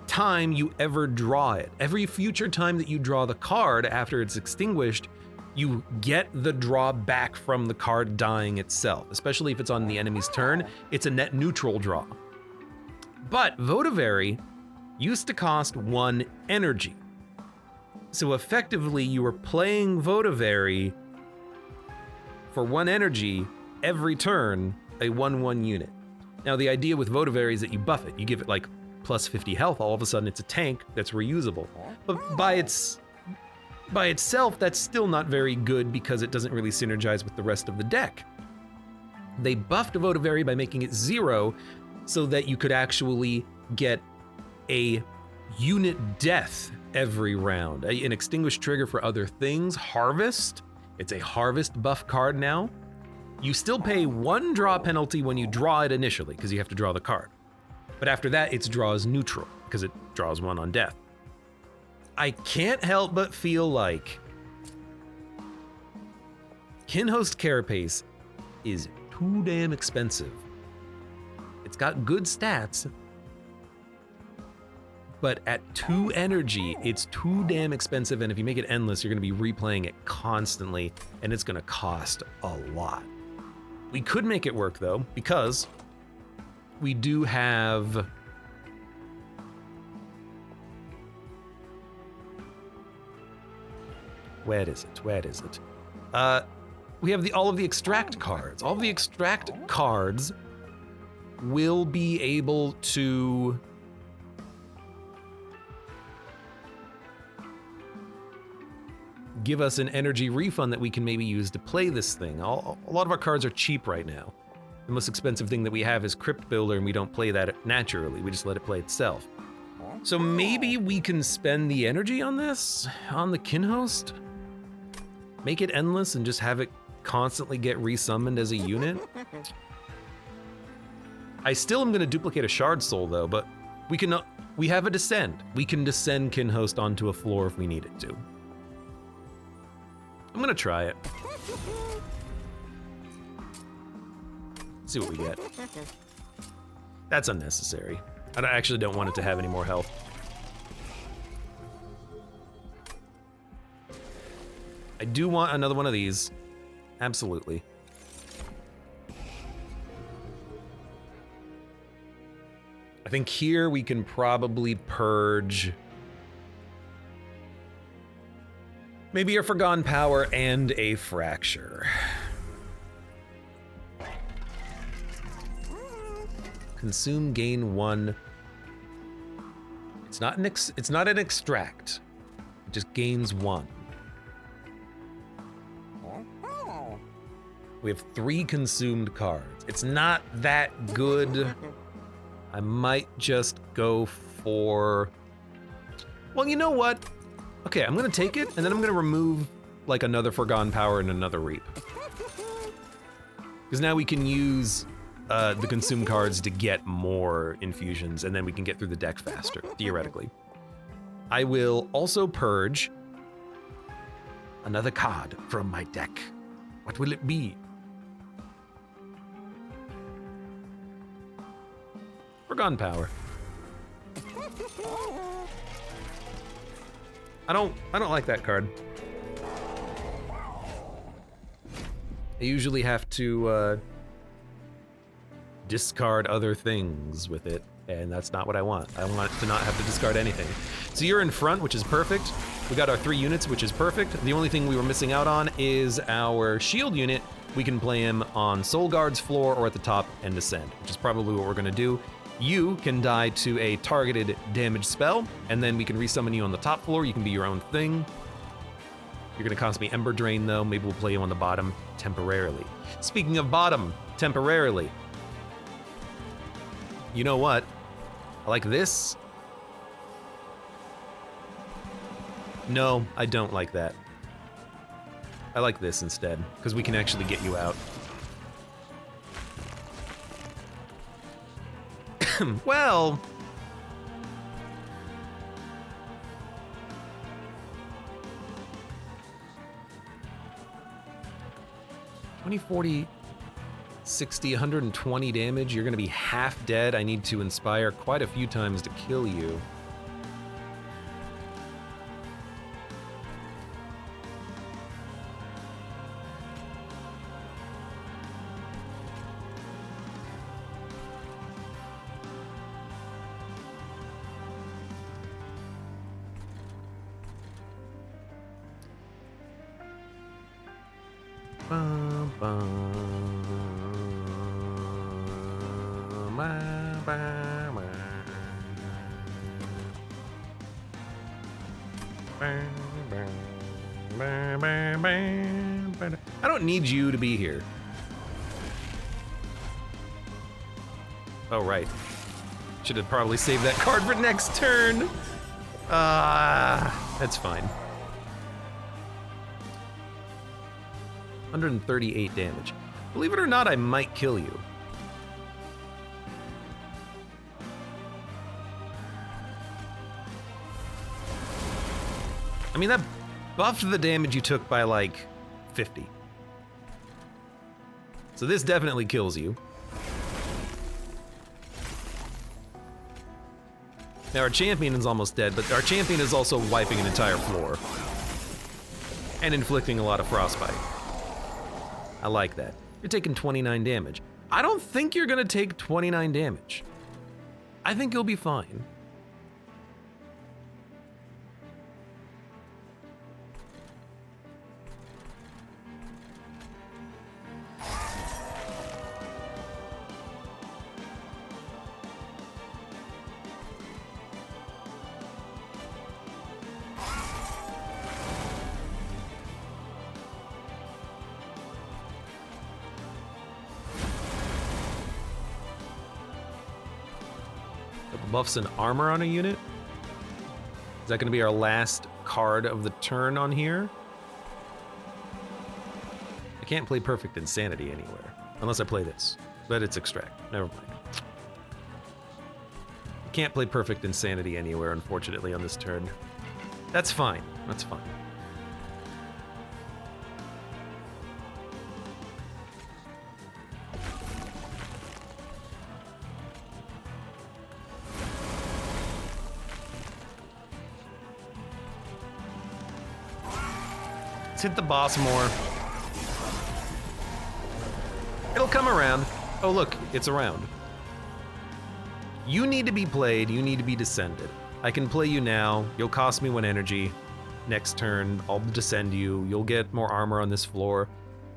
time you ever draw it. Every future time that you draw the card after it's extinguished, you get the draw back from the card dying itself, especially if it's on the enemy's turn. It's a net neutral draw. But Votivary used to cost 1 energy. So effectively, you were playing Votivary for 1 energy every turn, a 1/1 unit. Now, the idea with Votivary is that you buff it. You give it like plus 50 health, all of a sudden it's a tank that's reusable. But by itself, that's still not very good because it doesn't really synergize with the rest of the deck. They buffed Votivary by making it 0 so that you could actually get a unit death every round. An extinguish trigger for other things. Harvest. It's a harvest buff card now. You still pay 1 draw penalty when you draw it initially, because you have to draw the card. But after that, its draw is neutral, because it draws 1 on death. I can't help but feel like Kinhost Carapace is too damn expensive. It's got good stats, but at 2 energy, it's too damn expensive, and if you make it endless, you're gonna be replaying it constantly, and it's gonna cost a lot. We could make it work though, because we do have where is it? We have all of the extract cards. All of the extract cards will be able to give us an energy refund that we can maybe use to play this thing. A lot of our cards are cheap right now. The most expensive thing that we have is Crypt Builder, and we don't play that naturally. We just let it play itself. So maybe we can spend the energy on this, on the Kinhost? Make it endless and just have it constantly get resummoned as a unit? I still am gonna duplicate a Shard Soul though, but we have a descend. We can descend Kinhost onto a floor if we need it to. I'm gonna try it. See what we get. That's unnecessary. I actually don't want it to have any more health. I do want another one of these. Absolutely. I think here we can probably purge maybe a Forgone Power and a Fracture. Consume, gain 1. It's not an extract. It just gains 1. We have 3 consumed cards. It's not that good. I might just go for... Well, you know what? Okay, I'm gonna take it, and then I'm gonna remove like another Forgone Power and another Reap. Because now we can use the consume cards to get more infusions, and then we can get through the deck faster, theoretically. I will also purge Another card from my deck. What will it be? Forgotten Power. I don't like that card. I usually have to discard other things with it, and that's not what I want. I want to not have to discard anything. So you're in front, which is perfect. We got our 3 units, which is perfect. The only thing we were missing out on is our shield unit. We can play him on Soul Guard's floor or at the top and descend, which is probably what we're gonna do. You can die to a targeted damage spell, and then we can resummon you on the top floor. You can be your own thing. You're gonna cost me Ember Drain though. Maybe we'll play you on the bottom temporarily. Speaking of bottom, temporarily. You know what? I like this. No, I don't like that. I like this instead, because we can actually get you out. Well... 20, 40, 60, 120 damage. You're gonna be half dead. I need to inspire quite a few times to kill you. I don't need you to be here. Oh, right. Should have probably saved that card for next turn. That's fine. 138 damage. Believe it or not, I might kill you. I mean, that buffed the damage you took by like 50. So this definitely kills you. Now our champion is almost dead, but our champion is also wiping an entire floor. And inflicting a lot of frostbite. I like that. You're taking 29 damage. I don't think you're gonna take 29 damage. I think you'll be fine. Buffs and armor on a unit. Is that going to be our last card of the turn on here? I can't play Perfect Insanity anywhere, unless I play this, but it's Extract. Never mind. I can't play Perfect Insanity anywhere, unfortunately, on this turn. That's fine. That's fine. Let's hit the boss more. It'll come around. Oh look, it's around. You need to be played, you need to be descended. I can play you now, you'll cost me 1 energy. Next turn, I'll descend you, you'll get more armor on this floor.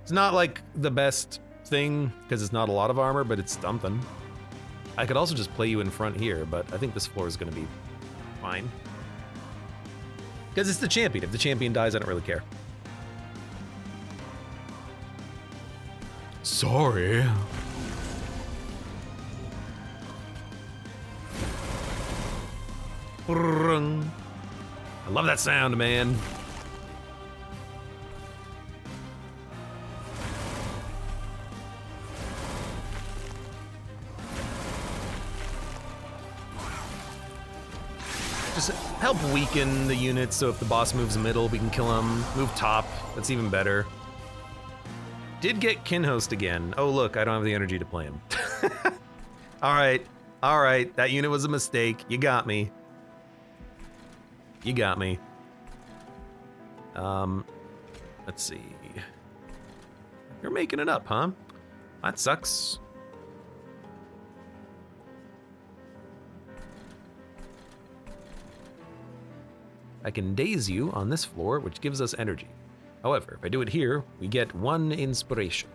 It's not like the best thing, because it's not a lot of armor, but it's something. I could also just play you in front here, but I think this floor is gonna be fine. Because it's the champion. If the champion dies, I don't really care. Sorry. I love that sound, man. Just help weaken the units so if the boss moves middle, we can kill him. Move top, that's even better. Did get Kinhost again. Oh look, I don't have the energy to play him. All right, that unit was a mistake. You got me. You got me. Let's see. You're making it up, huh? That sucks. I can daze you on this floor, which gives us energy. However, if I do it here, we get 1 inspiration.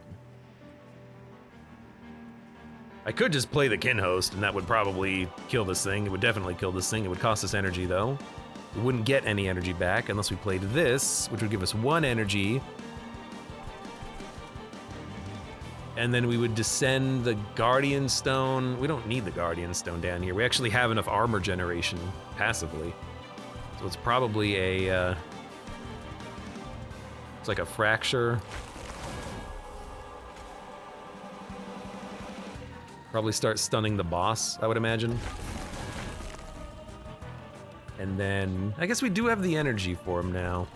I could just play the Kinhost, and that would probably kill this thing. It would definitely kill this thing. It would cost us energy, though. We wouldn't get any energy back unless we played this, which would give us 1 energy. And then we would descend the Guardian Stone. We don't need the Guardian Stone down here. We actually have enough armor generation passively. So it's probably a, it's like a fracture. Probably start stunning the boss, I would imagine. And then, I guess we do have the energy for him now.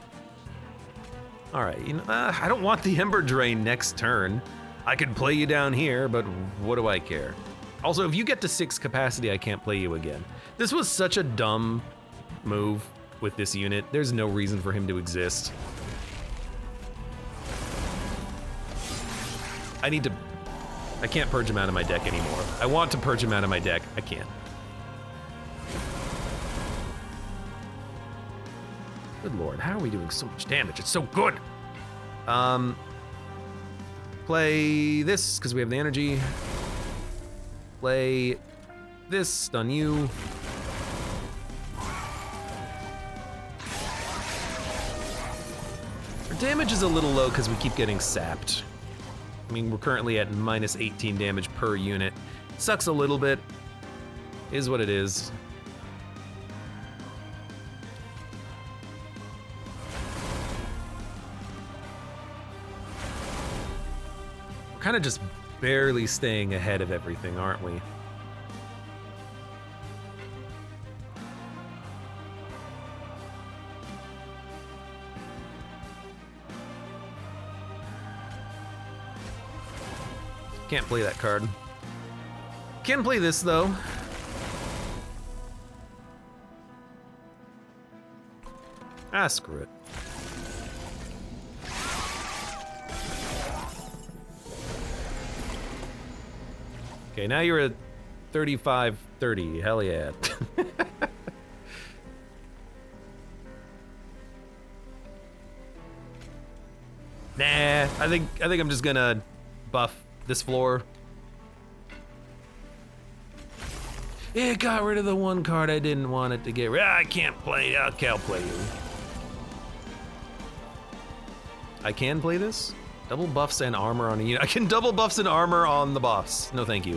All right, you know, I don't want the Ember Drain next turn. I could play you down here, but what do I care? Also, if you get to 6 capacity, I can't play you again. This was such a dumb move with this unit. There's no reason for him to exist. I can't purge him out of my deck anymore. I want to purge him out of my deck. I can't. Good lord, how are we doing so much damage? It's so good. Play this, because we have the energy. Play this, stun you. Our damage is a little low because we keep getting sapped. I mean, we're currently at minus 18 damage per unit. Sucks a little bit. Is what it is. We're kind of just barely staying ahead of everything, aren't we? Can't play that card. Can play this though. Ah, screw it. Okay, now you're at 35-30. Hell yeah. Nah, I think I'm just gonna buff this floor. It got rid of the one card I didn't want it to get rid of. I can't play. Okay, I'll play you. I can play this? Double buffs and armor on a unit. I can double buffs and armor on the boss. No, thank you.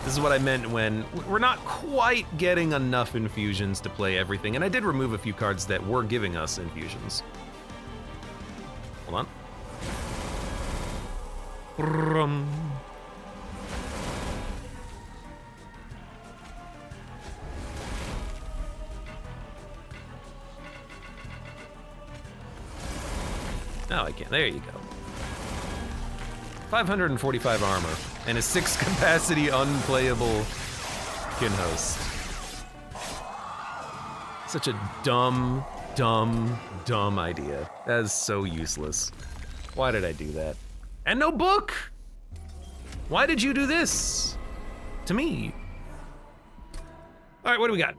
This is what I meant when we're not quite getting enough infusions to play everything. And I did remove a few cards that were giving us infusions. Hold on. No, I can't. There you go. 545 armor and a 6 capacity unplayable Kinhost. Such a dumb idea. That is so useless. Why did I do that? And no book! Why did you do this to me? All right, what do we got?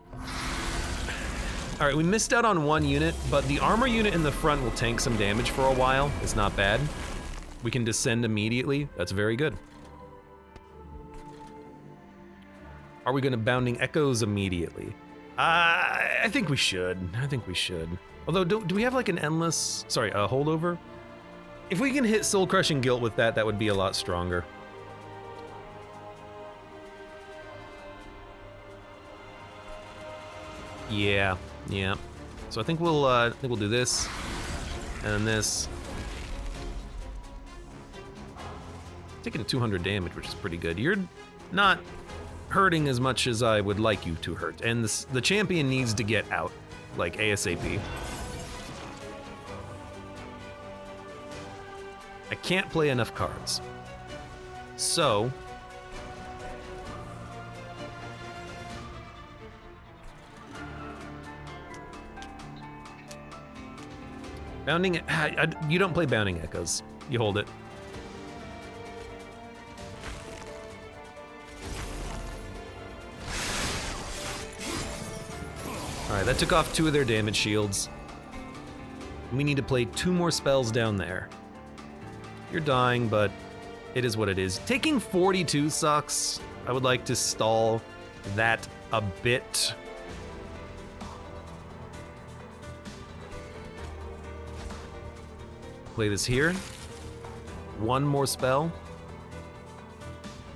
All right, we missed out on 1 unit, but the armor unit in the front will tank some damage for a while. It's not bad. We can descend immediately. That's very good. Are we gonna Bounding Echoes immediately? I think we should. I think we should. Although, do we have like an endless, sorry, a holdover? If we can hit Soul Crushing Guilt with that, that would be a lot stronger. Yeah. So I think we'll do this, and then this. Taking 200 damage, which is pretty good. You're not hurting as much as I would like you to hurt. And the champion needs to get out, like ASAP. I can't play enough cards. So... Bounding... you don't play Bounding Echoes. You hold it. Alright, that took off 2 of their damage shields. We need to play 2 more spells down there. You're dying, but it is what it is. Taking 42 sucks. I would like to stall that a bit. Play this here. 1 more spell.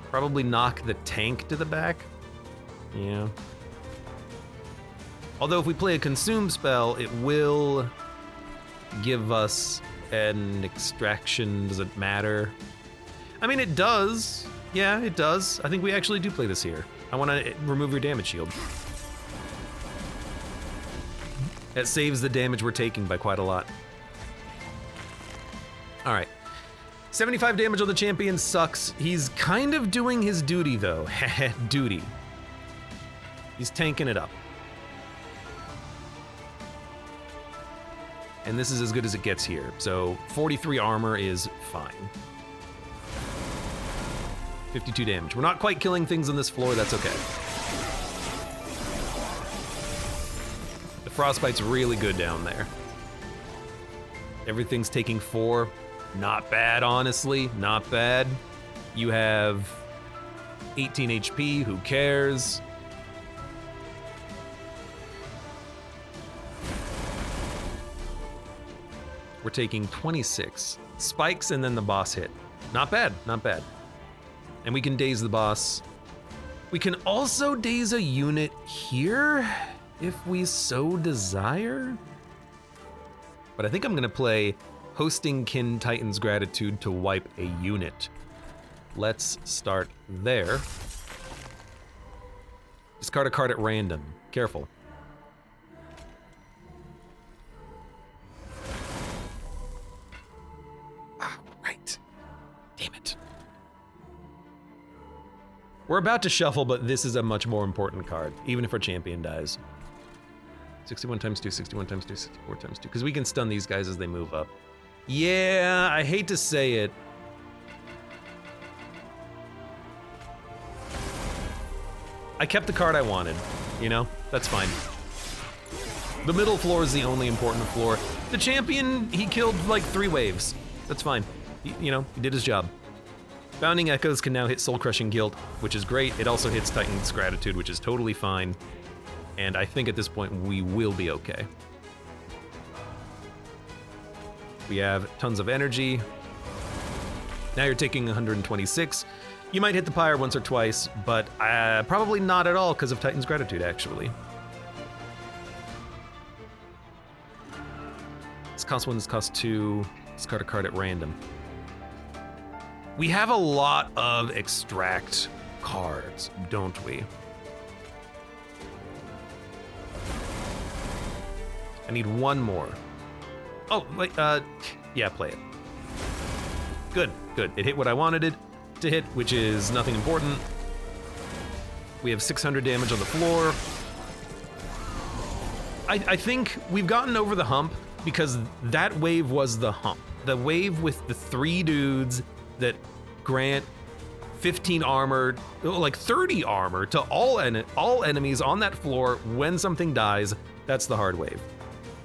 Probably knock the tank to the back. Yeah. Although if we play a consume spell, it will give us an extraction. Does it matter? I mean, it does. Yeah, it does. I think we actually do play this here. I want to remove your damage shield. That saves the damage we're taking by quite a lot. All right. 75 damage on the champion sucks. He's kind of doing his duty, though. Duty. He's tanking it up. And this is as good as it gets here. So 43 armor is fine. 52 damage. We're not quite killing things on this floor, that's okay. The frostbite's really good down there. Everything's taking 4. Not bad, honestly, not bad. You have 18 HP, who cares? We're taking 26 spikes and then the boss hit. Not bad, not bad. And we can daze the boss. We can also daze a unit here if we so desire. But I think I'm gonna play Hosting Kin Titan's Gratitude to wipe a unit. Let's start there. Discard a card at random. Careful. Right. Damn it. We're about to shuffle, but this is a much more important card, even if our champion dies. 61 times 2, 61 times 2, 64 times 2, because we can stun these guys as they move up. Yeah, I hate to say it. I kept the card I wanted, you know? That's fine. The middle floor is the only important floor. The champion, he killed like 3 waves. That's fine. You know, he did his job. Bounding Echoes can now hit Soul Crushing Guilt, which is great. It also hits Titan's Gratitude, which is totally fine. And I think at this point we will be okay. We have tons of energy. Now you're taking 126. You might hit the pyre once or twice, but probably not at all because of Titan's Gratitude, actually. This costs 1, this costs 2. Discard a card at random. We have a lot of extract cards, don't we? I need 1 more. Oh, wait, yeah, play it. Good, good. It hit what I wanted it to hit, which is nothing important. We have 600 damage on the floor. I think we've gotten over the hump because that wave was the hump. The wave with the 3 dudes that grant 15 armor, like 30 armor to all enemies on that floor when something dies, that's the hard wave.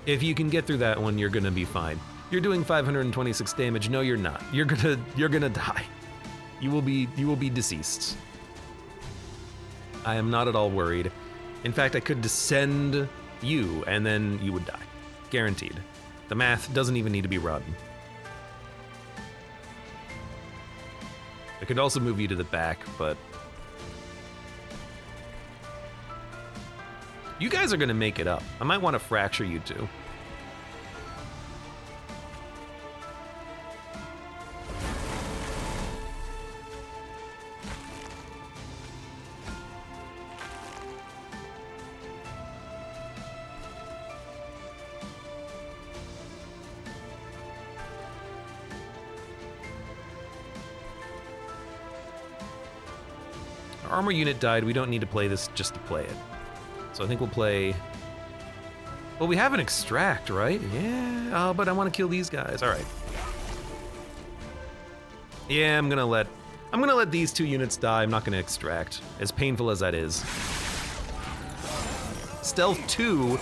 If you can get through that one, you're gonna be fine. You're doing 526 damage. No, you're not. You're gonna die. You will be deceased. I am not at all worried. In fact, I could descend you and then you would die. Guaranteed. The math doesn't even need to be run. I could also move you to the back, but you guys are gonna make it up. I might want to fracture you two. Our armor unit died. We don't need to play this just to play it. So I think we'll play... Well, we have an extract, right? Yeah, oh, but I want to kill these guys. All right. Yeah, I'm gonna let these 2 units die. I'm not gonna extract, as painful as that is. Stealth 2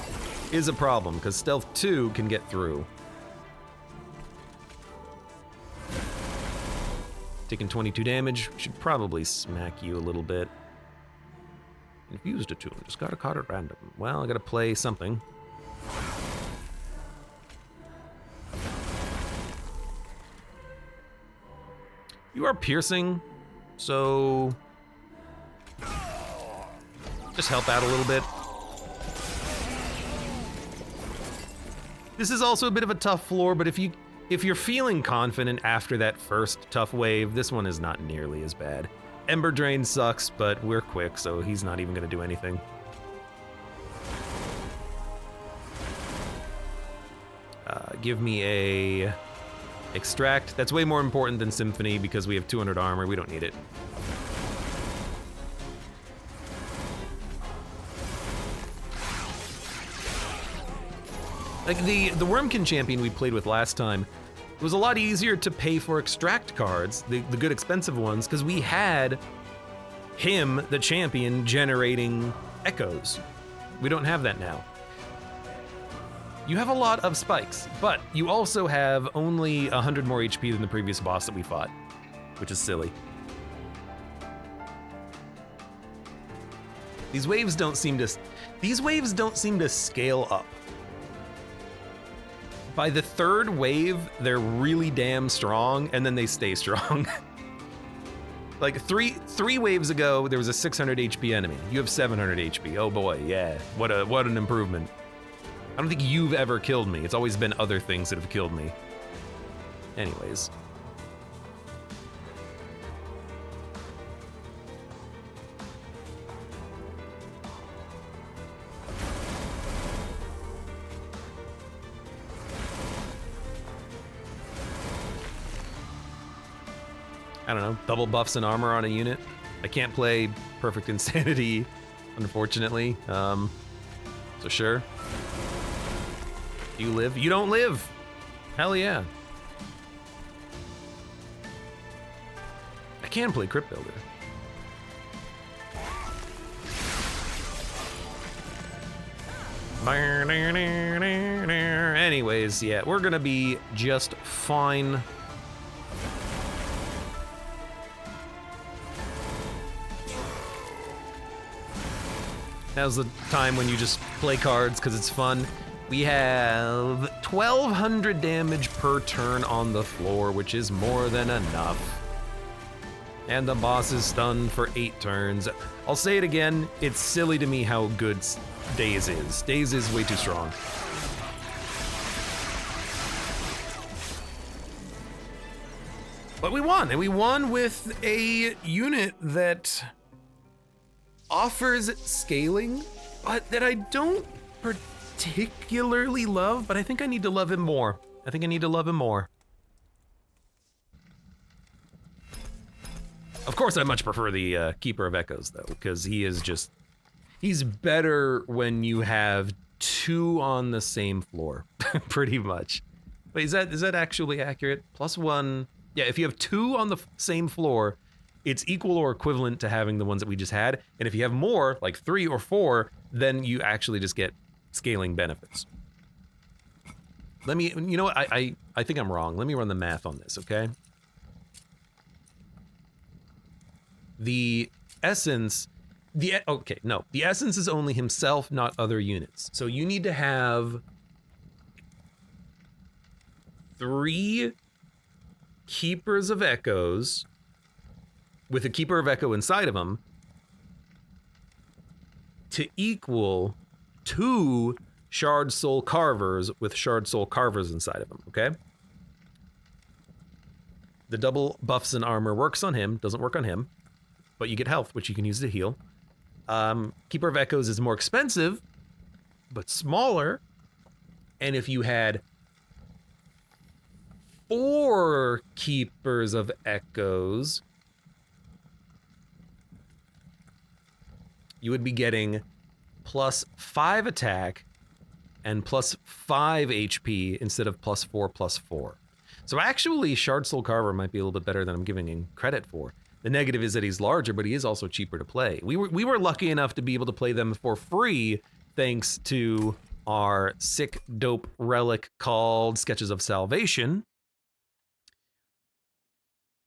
is a problem, because Stealth 2 can get through. Taking 22 damage, should probably smack you a little bit. Infused a 2, just got a card at random. Well, I gotta play something. You are piercing, so just help out a little bit. This is also a bit of a tough floor, but if you're feeling confident after that first tough wave, this one is not nearly as bad. Ember Drain sucks, but we're quick, so he's not even gonna do anything. Give me a extract. That's way more important than Symphony because we have 200 armor. We don't need it. Like the Wormkin champion we played with last time, it was a lot easier to pay for extract cards, the good expensive ones, because we had him, the champion, generating echoes. We don't have that now. You have a lot of spikes, but you also have only 100 more HP than the previous boss that we fought, which is silly. These waves don't seem to scale up. By the 3rd wave, they're really damn strong, and then they stay strong. Like three waves ago, there was a 600 HP enemy. You have 700 HP. Oh boy, yeah. What an improvement. I don't think you've ever killed me. It's always been other things that have killed me. Anyways. I don't know, double buffs and armor on a unit. I can't play Perfect Insanity, unfortunately. So sure. You live? You don't live! Hell yeah. I can play Crypt Builder. Anyways, yeah, we're gonna be just fine. Now's the time when you just play cards because it's fun. We have 1,200 damage per turn on the floor, which is more than enough. And the boss is stunned for 8 turns. I'll say it again, it's silly to me how good Daze is. Daze is way too strong. But we won, and we won with a unit that offers scaling, but that I don't particularly love, but I think I need to love him more. I think I need to love him more. Of course, I much prefer the Keeper of Echoes, though, because he's better when you have 2 on the same floor, pretty much. But is that actually accurate? +1, yeah, if you have 2 on the same floor, it's equal or equivalent to having the ones that we just had. And if you have more, like 3 or 4, then you actually just get scaling benefits. Let me, you know what, I think I'm wrong. Let me run the math on this, okay? The essence, the essence is only himself, not other units. So you need to have 3 Keepers of Echoes with a Keeper of Echo inside of them to equal 2 Shard Soul Carvers with Shard Soul Carvers inside of them, okay? The double buffs and armor works on him, doesn't work on him, but you get health, which you can use to heal. Keeper of Echoes is more expensive, but smaller, and if you had 4 Keepers of Echoes, you would be getting +5 attack and +5 HP instead of +4/+4. So actually, Shard Soul Carver might be a little bit better than I'm giving him credit for. The negative is that he's larger, but he is also cheaper to play. We were lucky enough to be able to play them for free thanks to our sick, dope relic called Sketches of Salvation.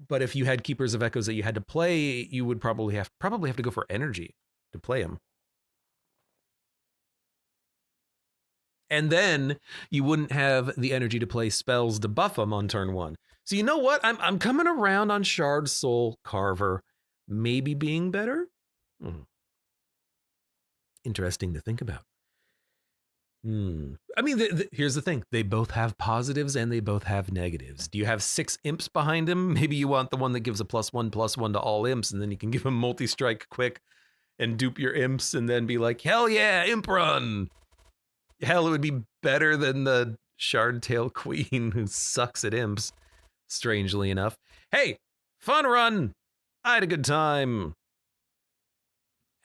But if you had Keepers of Echoes that you had to play, you would probably have to go for energy to play him. And then you wouldn't have the energy to play spells to buff them on turn 1. So you know what? I'm coming around on Shard Soul Carver maybe being better. Interesting to think about. I mean, here's the thing. They both have positives and they both have negatives. Do you have 6 imps behind him? Maybe you want the one that gives a +1/+1 to all imps, and then you can give him multi-strike quick and dupe your imps and then be like, hell yeah, imp run. Hell, it would be better than the Shardtail Queen who sucks at imps, strangely enough. Hey, fun run. I had a good time.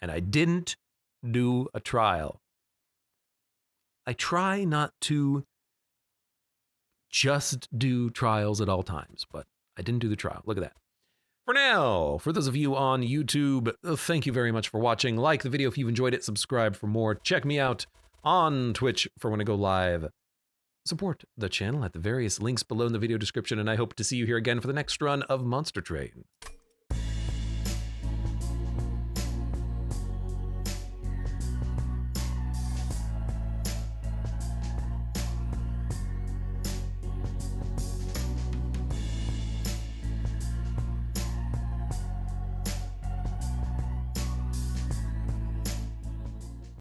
And I didn't do a trial. I try not to just do trials at all times, but I didn't do the trial. Look at that. For now, for those of you on YouTube, thank you very much for watching. Like the video if you've enjoyed it. Subscribe for more. Check me out on Twitch for when I go live. Support the channel at the various links below in the video description, and I hope to see you here again for the next run of Monster Train.